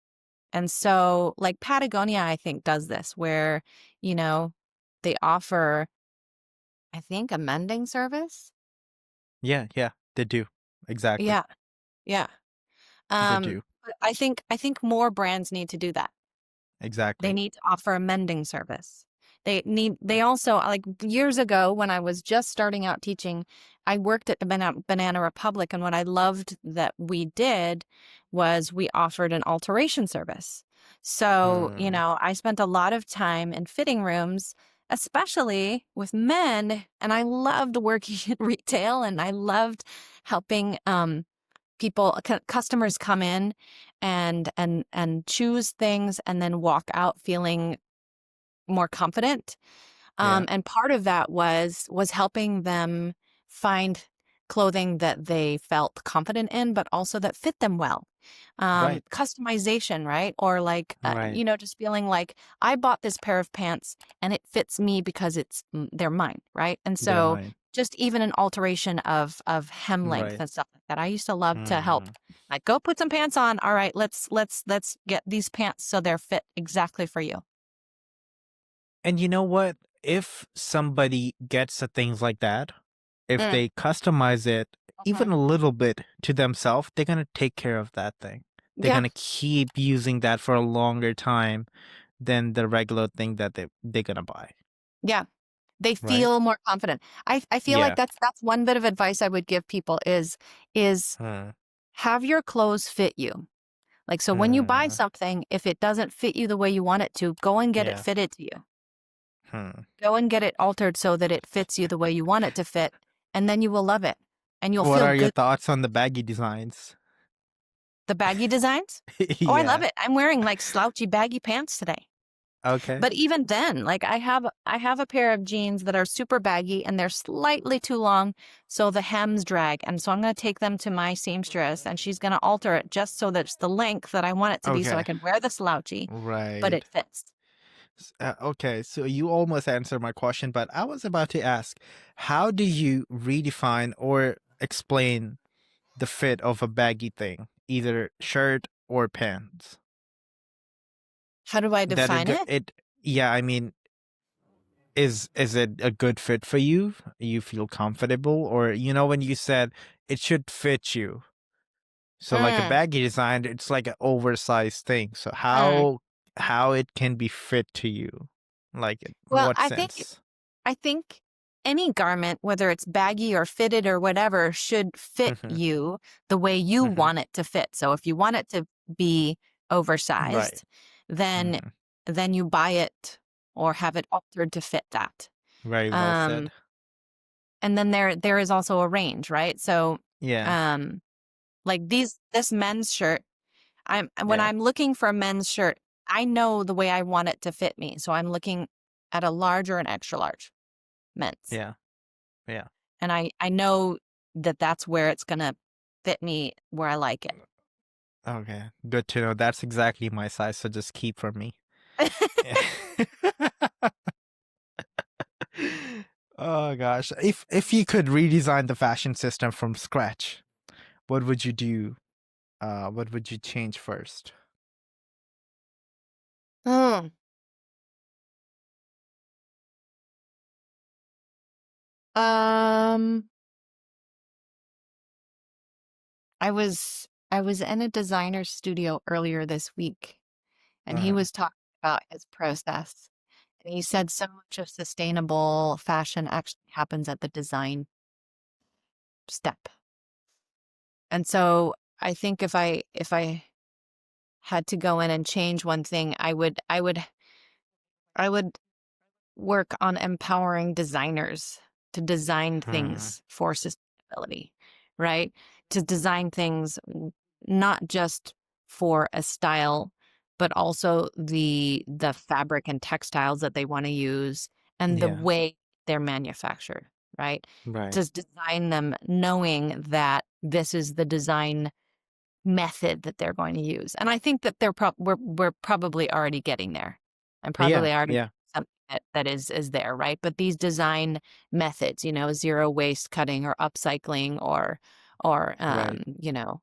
And so, like Patagonia, I think does this where, you know, they offer, I think, a mending service. Yeah, yeah, they do. Exactly. Yeah, yeah. They do. But I think more brands need to do that. They Exactly. need to offer a mending service. They also, like years ago when I was just starting out teaching, I worked at the Banana Republic. And what I loved that we did was we offered an alteration service. So, Hmm. I spent a lot of time in fitting rooms, especially with men. And I loved working in retail and I loved helping, customers come in and choose things and then walk out feeling more confident. Yeah. And part of that was helping them find clothing that they felt confident in, but also that fit them well. Right. Customization, right? Or like, Right. just feeling like I bought this pair of pants and it fits me because they're mine, right? And They're so mine. just even an alteration of hem length Right. and stuff like that. I used to love to help. Hmm. Like, go put some pants on. All right, let's get these pants so they're fit exactly for you. And you know what? If somebody gets the things like that, if Mm, they customize it mhm. even a little bit to themselves, they're gonna take care of that thing. They're Yeah, gonna keep using that for a longer time than the regular thing that they're gonna buy. yeah. They Right? feel more confident. I feel like Yeah. that's one bit of advice I would give people is Hmm. have your clothes fit you. Like, so when you buy Hmm. something, if it doesn't fit you the way you want it to, go and get it Yeah. fitted to you. Go and get it altered so that it fits you the way you want it to fit, and then you will love it, and you'll What feel are your good. thoughts on the baggy designs? The baggy designs? Oh, I love Yeah. it. I'm wearing like slouchy baggy pants today. Okay. But even then, like I have a pair of jeans that are super baggy and they're slightly too long, so the hems drag. And so I'm going to take them to my seamstress and she's going to alter it just so that it's the length that I want it to be so I Okay. can wear the slouchy, but Right. it fits. Okay, so you almost answered my question, but I was about to ask, how do you redefine or explain the fit of a baggy thing, either shirt or pants? How do I That define it? yeah, I mean, is it a good fit for you? You feel comfortable, or when you said it should fit you. So like a Mm, baggy design, it's like an oversized thing. So mm. how it can be fit to you? Like in Well, what sense? I think any garment, whether it's baggy or fitted or whatever, should fit Hmm. you the way you Hmm. want it to fit. So if you want it to be Right. oversized, then Hmm. then you buy it or have it altered to fit that. Very well Um, said. and then there is also a range, right? So Yeah. um, like this men's shirt, when Yeah. I'm looking for a men's shirt, I know the way I want it to fit me. So I'm looking at a large or an extra large men's. Yeah. Yeah. And I know that that's where it's gonna fit me where I like Okay. Good to know. That's exactly my size, so just keep for me. it. Oh gosh. If you could redesign the fashion system from scratch, what would you do? What would you change first? Hmm. Um, I was in a designer studio earlier this week, and he Uh-huh. was talking about his process. And he said so much of sustainable fashion actually happens at the design step. And so I think if I had to go in and change one thing, I would work on empowering designers to design Hmm. things for sustainability, right? To design things not just for a style, but also the fabric and textiles that they want to use and the Yeah. way they're manufactured, right? Right. To design them knowing that this is the design method that they're going to use. And I think that we're probably already getting there. I'm Yeah. probably already Yeah. something that is there, right? But these design methods, zero waste cutting or upcycling or Right.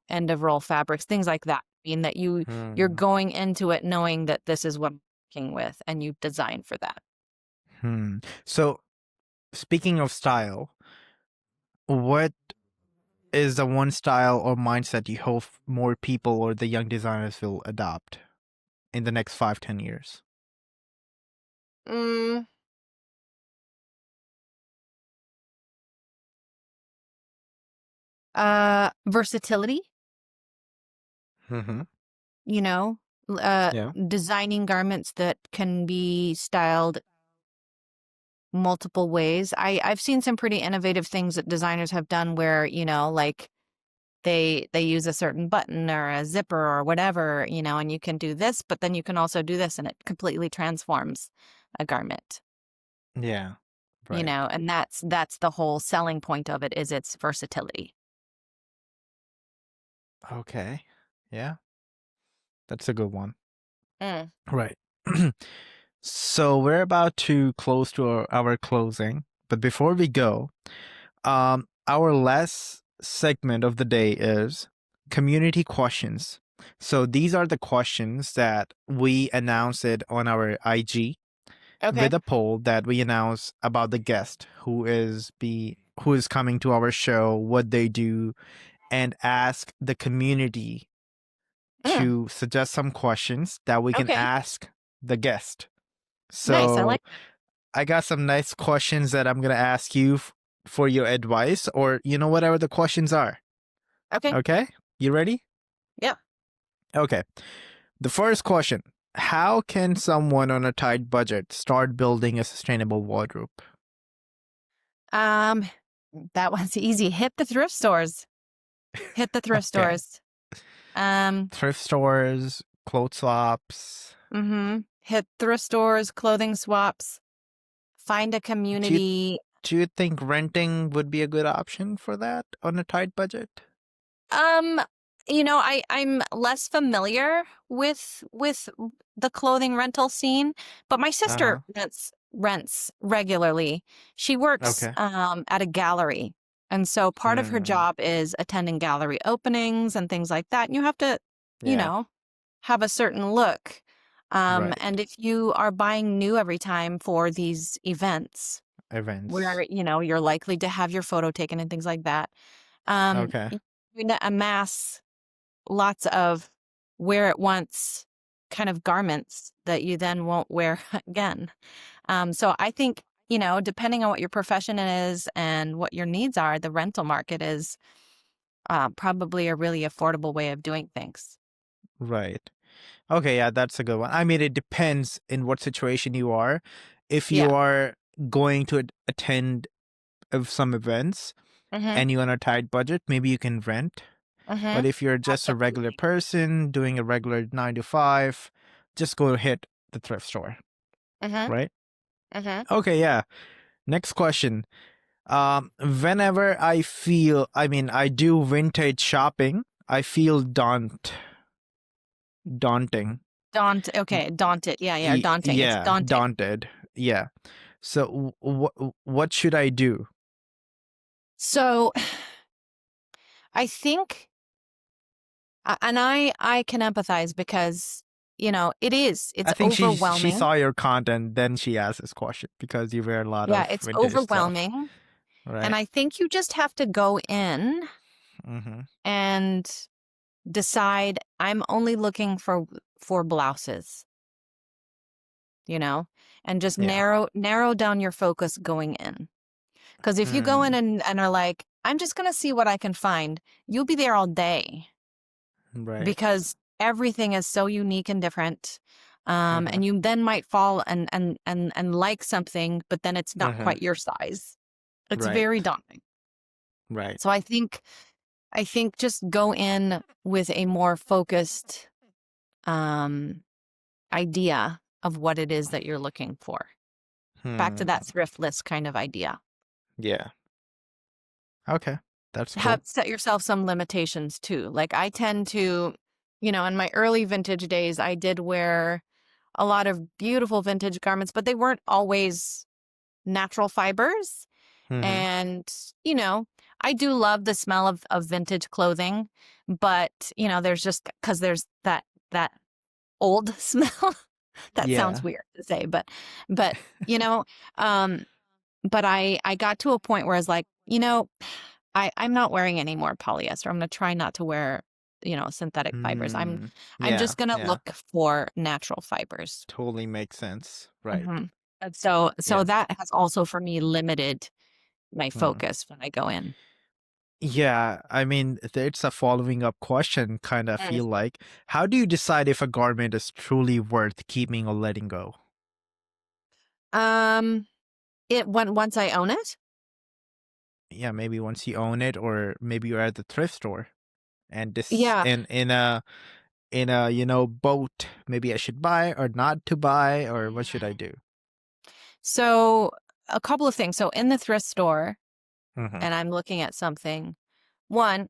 end of roll fabrics, things like that. Mean that you're Hmm. going into it knowing that this is what I'm working with and you design for that. Hmm. So speaking of style, what is the one style or mindset you hope more people or the young designers will adopt in the next 5-10 years? Mm, versatility, Mm-hmm. you know, uh, Yeah. designing garments that can be styled multiple ways. I've seen some pretty innovative things that designers have done where, like they use a certain button or a zipper or whatever, and you can do this, but then you can also do this and it completely transforms a garment, Yeah. Right. and that's the whole selling point of it is its versatility. Okay. Yeah. That's a good one. Mm. Right. So we're about to close to our closing, but before we go, our last segment of the day is community questions. So these are the questions that we announce it on our IG Okay. with a poll that we announce about the guest who is coming to our show, what they do, and ask the community Mm. to suggest some questions that we can Okay. ask the guest. Nice. I So like I got some nice questions that I'm going to ask you for your advice or, whatever the questions are. that. Okay. Okay? You ready? Yeah. Okay. The first question. how can someone on a tight budget start building a sustainable wardrobe? Um, that one's easy. Hit the thrift stores. Hit the thrift Okay. stores. Um, Thrift stores, clothes swaps. Hit thrift stores, clothing swaps. Find a Do you community. do you think renting would be a good option for that on a tight budget? Um, I'm less familiar with the clothing rental scene, but my sister Uh-huh. rents regularly. She works Okay. at a gallery. And so part of her Hmm. job is attending gallery openings and things like that. And you have to, you Yeah. know, have a certain look. Right. And if you are buying new every time for these events Events. where, you're likely to have your photo taken and things like that, um, Okay. y- you amass lots of wear it once kind of garments that you then won't wear again. So I think, depending on what your profession is and what your needs are, the rental market is probably a really affordable way of doing things. Right. Okay, yeah, that's a good one. I mean, it depends in what situation you are. If you Yeah. are going to attend of some events Mm-hmm. and you're on a tight budget, maybe you can rent. Mm-hmm. But if you're just a regular Absolutely. person doing a regular 9 to 5, just go hit the thrift store, Mm-hmm. right? Mm-hmm. Okay, yeah. Next question. Whenever I do vintage shopping, I feel daunting. Daunted. Yeah, yeah, daunting. It's Yeah, daunting. daunted. Yeah. So what should I do? So I think, and I can empathize because, I it's think she overwhelming. saw your content, then she asked this question because you wear a lot Yeah, of it's vintage stuff, overwhelming. And right? I think you just have to go in Mm-hmm. and decide I'm only looking for blouses, you know, and just Yeah. narrow down your focus going in. Because if you go in Mm, and are like, I'm just gonna see what I can find, you'll be there all day right. because everything is so unique and different. Uh-huh. And you then might fall and like something, but then it's not Uh-huh. quite your size. It's very Right. daunting. Right. So I think just go in with a more focused um, idea of what it is that you're looking for. Back to Hmm. that thrift list kind of idea. Yeah. Okay. That's Have cool. set yourself some limitations too. Like I tend to, in my early vintage days, I did wear a lot of beautiful vintage garments, but they weren't always natural fibers. Mm-hmm. And, you know, I do love the smell of vintage clothing, but, there's just because there's that old smell. That sounds Yeah. weird to say, but you know, um, but I got to a point where I was like, I'm not wearing any more polyester. I'm gonna try not to wear, synthetic fibers. I'm Mm. I'm Yeah. just gonna Yeah. look for natural fibers. Totally makes sense. Right. hmm And so Yeah. that has also for me limited my Hmm. focus when I go in. Yeah, I mean, it's a following up question, kind of Mm. feel like. How do you decide if a garment is truly worth keeping or letting go? Um, it when once I own it. Yeah, maybe once you own it, or maybe you're at the thrift store and this Yeah. in a boat. Maybe I should buy or not to buy, or what should I Mm. do? So a couple of things. So in the thrift store, Mm-hmm. and I'm looking at something. One,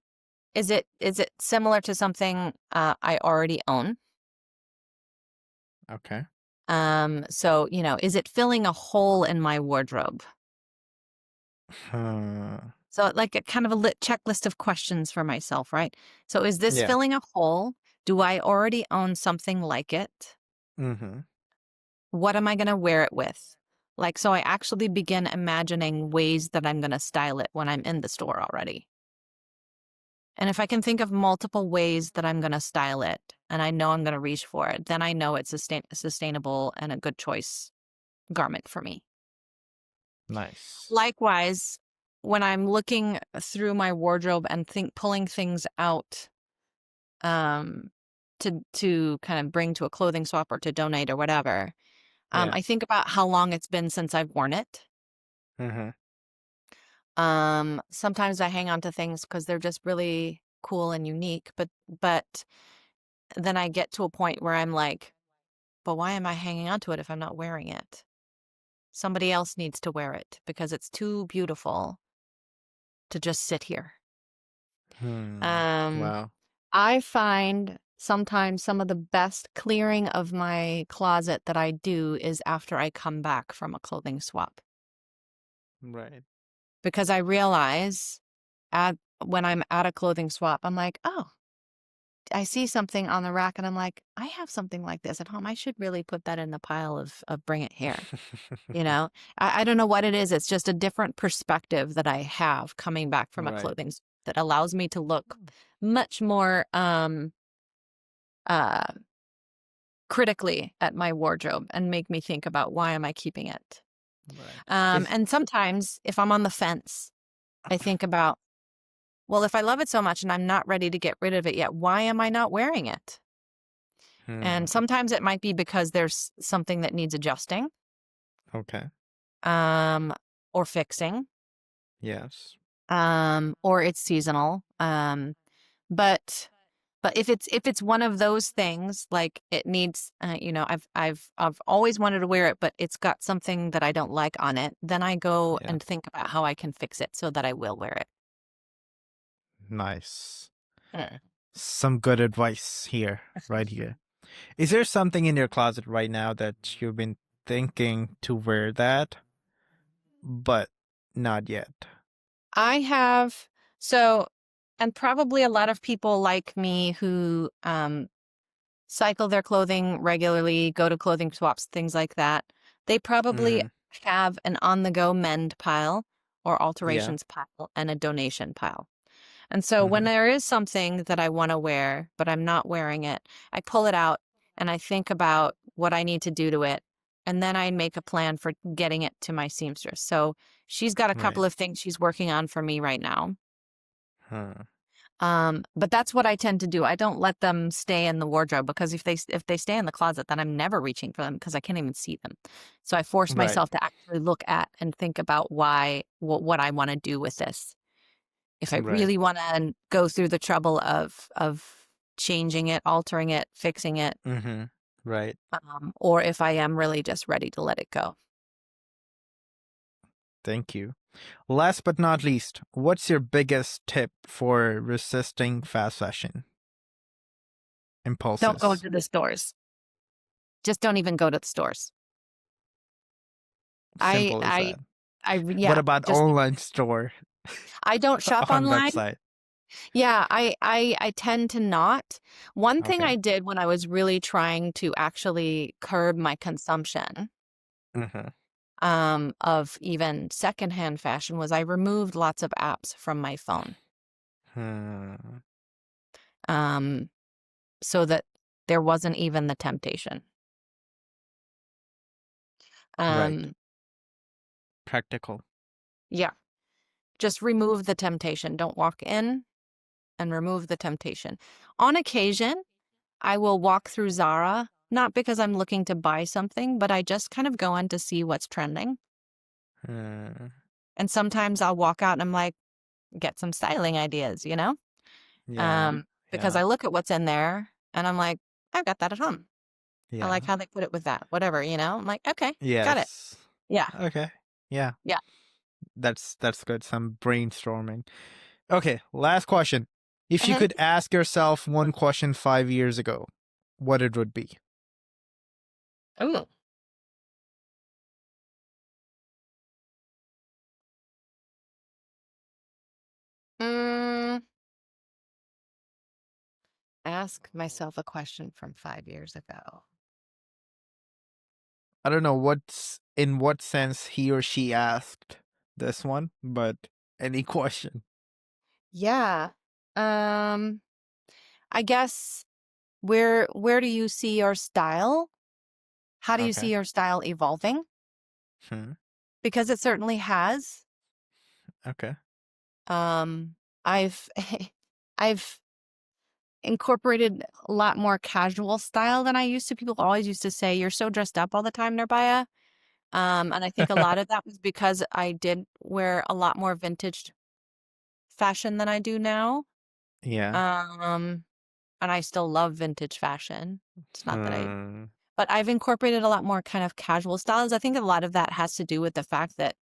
is it similar to something I already own? Okay. So is it filling a hole in my wardrobe? So like a kind of a checklist of questions for myself, right? So is this Yeah. filling a hole? Do I already own something like it? Mm-hmm. What am I going to wear it with? Like, so I actually begin imagining ways that I'm going to style it when I'm in the store already. And if I can think of multiple ways that I'm going to style it and I know I'm going to reach for it, then I know it's sustainable and a good choice garment for me. Nice. Likewise, when I'm looking through my wardrobe and pulling things out, um, to kind of bring to a clothing swap or to donate or whatever, Yeah. I think about how long it's been since I've worn it. Mm-hmm. Sometimes I hang on to things because they're just really cool and unique, but then I get to a point where I'm like, but why am I hanging on to it if I'm not wearing it? Somebody else needs to wear it because it's too beautiful to just sit here. Um, Wow. I find sometimes some of the best clearing of my closet that I do is after I come back from a clothing swap Right. because I realize when I'm at a clothing swap, I'm like, oh, I see something on the rack and I'm like, I have something like this at home. I should really put that in the pile of bring it here. You know, I don't know what it is. It's just a different perspective that I have coming back from a Right. clothing that allows me to look much more uh critically at my wardrobe and make me think about why am I keeping it. Right. Is And sometimes if I'm on the fence, I think about, well, if I love it so much and I'm not ready to get rid of it yet, why am I not wearing it? hmm. And sometimes it might be because there's something that needs adjusting, Okay. um, or fixing, Yes. or it's seasonal. But if it's one of those things, like it needs, I've always wanted to wear it, but it's got something that I don't like on it, then I go Yeah. and think about how I can fix it so that I will wear it. Nice. Mm. Some good advice here, right here. Is there something in your closet right now that you've been thinking to wear that, but not yet? I have so, and probably a lot of people like me who cycle their clothing regularly, go to clothing swaps, things like that. They probably Mm-hmm. have an on-the-go mend pile or Yeah. alterations pile and a donation pile. And so when Mm-hmm. there is something that I want to wear, but I'm not wearing it, I pull it out and I think about what I need to do to it. And then I make a plan for getting it to my seamstress. So she's got a Right. couple of things she's working on for me right now. Huh. But that's what I tend to do. I don't let them stay in the wardrobe because if they stay in the closet, then I'm never reaching for them because I can't even see them. So I force Right. myself to actually look at and think about what I want to do with this. If I Right. really want to go through the trouble of changing it, altering it, fixing it, Mm-hmm. Right. or if I am really just ready to let it go. Thank you. Last but not least, what's your biggest tip for resisting fast fashion Don't go impulses? to the stores. Just don't even go to the stores. I Simple as I that. What yeah, about just online store I don't shop on online. website? Yeah, I tend to not. One thing Okay. I did when I was really trying to actually curb my consumption Mm-hmm. of even secondhand fashion was I removed lots of apps from my phone, Hmm. um, so that there wasn't even the temptation. Right. Um, Practical. yeah, just remove the temptation. Don't walk in and remove the temptation. On occasion, I will walk through Zara, not because I'm looking to buy something, but I just kind of go in to see what's trending. Hmm. And sometimes I'll walk out and I'm like, get some styling ideas, you know? Yeah. Because Yeah. I look at what's in there and I'm like, I've got that at home. I like Yeah. how they put it with that, whatever, you know? I'm like, okay, got it. Yes. Yeah. Okay. Yeah. Yeah. That's good. Some brainstorming. Okay, last question. If you Uh-huh. could ask yourself one question 5 years ago, what it would be? Ooh. Mm, ask myself a question from 5 years ago. I don't know what's in what sense he or she asked this one, but any question. Yeah. Um, I guess where do you see your style? How do you see Okay. your style evolving? Hmm. Because it certainly has. Okay. Um, I've I've incorporated a lot more casual style than I used to. People always used to say, "You're so dressed up all the time, Norbaya." And I think a lot of that was because I did wear a lot more vintage fashion than I do now. Yeah. Um, and I still love vintage fashion. It's not that Hmm. but I've incorporated a lot more kind of casual styles. I think a lot of that has to do with the fact that,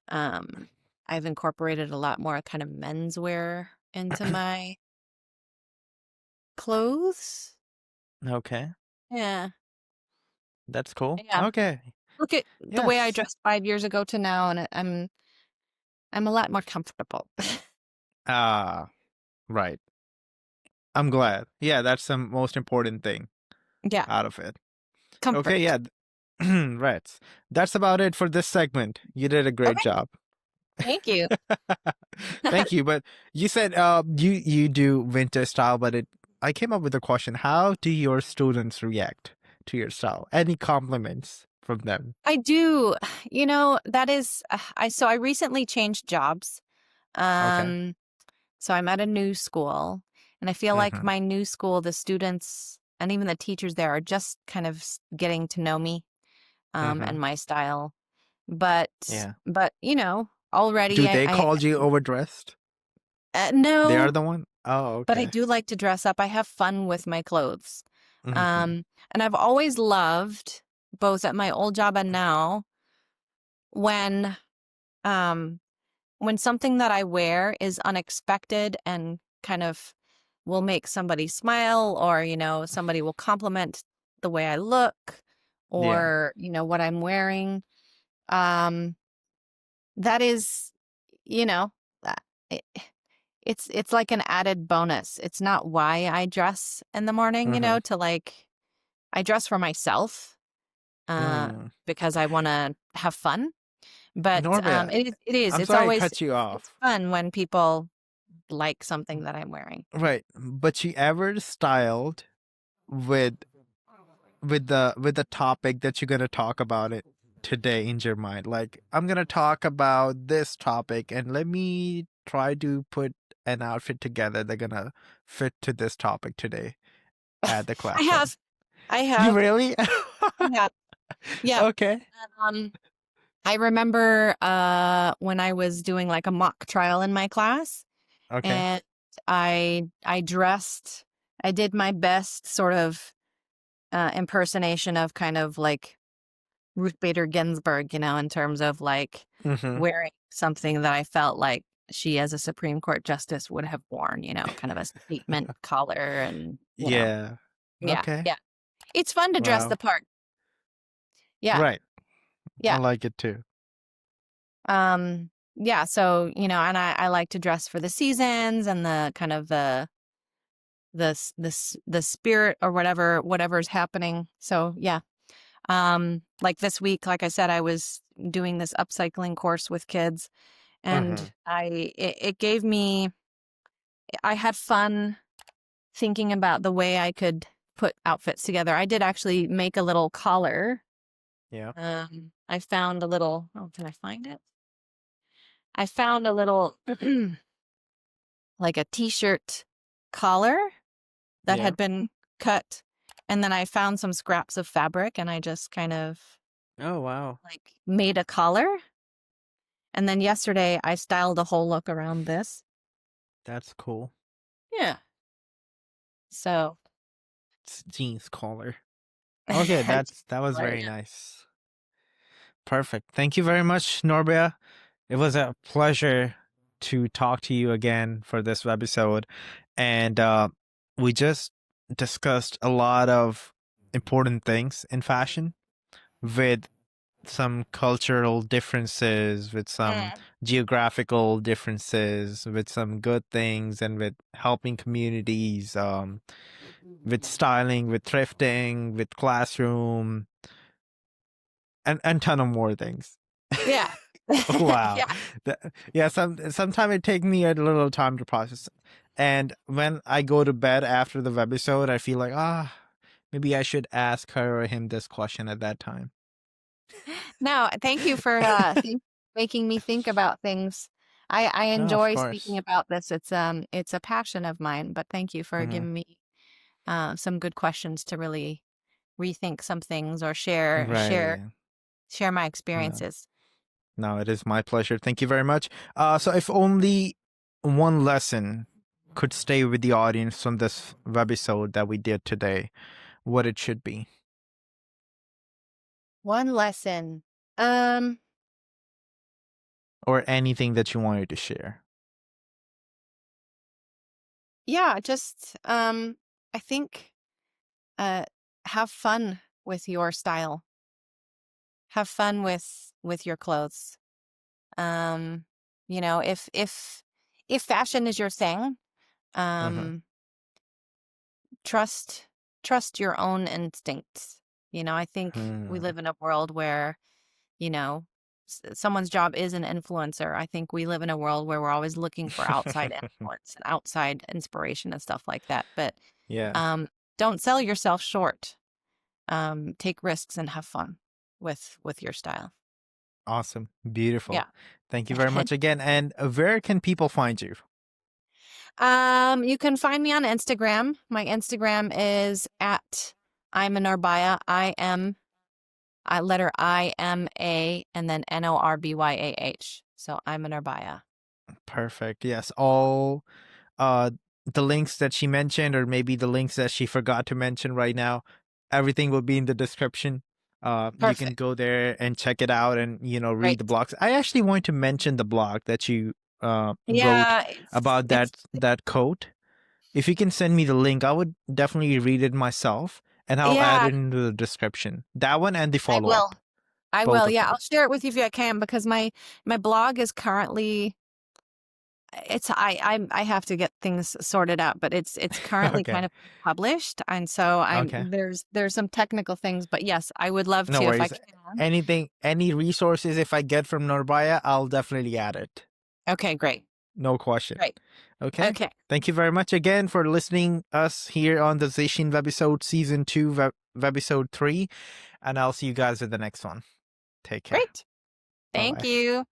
um, I've incorporated a lot more kind of menswear into my clothes. Okay. Yeah. That's cool. Yeah. Okay. Look at the way I Yes. dressed 5 years ago to now, and I'm a lot more comfortable. Ah, right. I'm glad. Yeah, that's the most important thing Yeah, out of it. Okay, comfort. yeah. Right. That's about it for this segment. You did a great Okay, job. thank you. Thank you. But you said you do winter style, but I came up with a question. How do your students react to your style? Any compliments from them? I do. That is I recently changed jobs. Okay. Um, so I'm at a new school, and I feel like Mm-hmm. my new school, the students and even the teachers there are just kind of getting to know me, Mm-hmm. and my style. But Yeah. already Do they call you overdressed? They are no, the one? Oh, but I okay. do like to dress up. I have fun with my clothes. Mm-hmm. And I've always loved, both at my old job and now, when um when something that I wear is unexpected and kind of will make somebody smile, or somebody will compliment the way I look, Yeah. or what I'm wearing. Um that is, you know uh, it, it's like an added bonus. It's not why I dress in the morning, Mm-hmm. to like I dress for myself, uh Mm. because I want to have fun. But Norbia, I'm it's sorry I always cut you it's off. fun when people like something that I'm wearing. Right. But you ever styled with with the topic that you're gonna talk about it today in your mind? Like, I'm gonna talk about this topic and let me try to put an outfit together that's gonna fit to this topic today at the I classroom. have. I You have. really? I have. Yeah. Okay. Um, I remember when I was doing like a mock trial in my class, Okay. and I dressed. I did my best sort of impersonation of kind of like Ruth Bader Ginsburg, in terms of like Mm-hmm. wearing something that I felt like she, as a Supreme Court justice, would have worn. Kind of a statement collar, and Yeah. yeah, Okay. yeah. It's fun to dress the Wow. part. Yeah, Right. I yeah. like it too. Yeah, so, and I like to dress for the seasons and the kind of the spirit, or whatever's happening. So, yeah. Like this week, like I said, I was doing this upcycling course with kids, Mm-hmm. and it gave me I had fun thinking about the way I could put outfits together. I did actually make a little collar. Yeah. I found a little, oh, can I find it? I found a little like a t-shirt collar that Yeah. had been cut, and then I found some scraps of fabric, and I just kind of Oh, wow. like made a collar. And then yesterday I styled a whole look around this. That's cool. Yeah. So It's jeans collar. Okay, that was collar, very yeah. nice. Perfect. Thank you very much, Norbia. It was a pleasure to talk to you again for this episode. And we just discussed a lot of important things in fashion with some cultural differences, with some Mm. geographical differences, with some good things, and with helping communities, with styling, with thrifting, with classroom, and ton of more things. Yeah. Wow. Yeah. Yeah, sometimes it takes me a little time to process. And when I go to bed after the webisode, I feel like, maybe I should ask her or him this question at that time. No, thank you for making me think about things. I No, of enjoy speaking course. about this. It's a passion of mine, but thank you for Hmm. giving me some good questions to really rethink some things or share my Yeah. experiences. No, it is my pleasure. Thank you very much. So if only one lesson could stay with the audience from this webisode that we did today, what it should be. One lesson. Um, Or anything that you wanted to share. yeah, just I think uh have fun with your style. Have fun with your clothes. Um, you know, if fashion is your thing, Mm-hmm. um trust trust your own instincts. You know, I think we Hmm. live in a world where, you know, someone's job is an influencer. I think we live in a world where we're always looking for outside influence and outside inspiration and stuff like that. But Yeah. um, don't sell yourself short. Take risks and have fun with your style. Awesome. Beautiful. Yeah. Thank you very much again. And where can people find you? You can find me on Instagram. My Instagram is at I'm a Norbaya. Letter IMA and then NORBYAH. So I'm a Norbaya. Perfect. Yes. All uh the links that she mentioned, or maybe the links that she forgot to mention right now, everything will be in the description. You can Perfect. go there and check it out and read the Great. blogs. I actually want to mention the blog that you wrote Yeah, about it's that coat. If you can send me the link, I would definitely read it myself, and I'll add yeah, it into the description. That one and the I follow will. up, I both will. of Yeah, them. I'll share it with you if I can because my blog is currently it's I have to get things sorted out, but it's currently Okay. kind of published, and so Okay. there's some technical things, but yes, I would love No to if I worries. can. Anything, any resources if I get from Norbaya, I'll definitely add it. Okay, great. No question. Great. Okay. Okay. Thank you very much again for listening us here on the ZAY SHEEN Webisode Season 2, Webisode 3. And I'll see you guys in the next one. Take care. Great. Thank Bye-bye. you.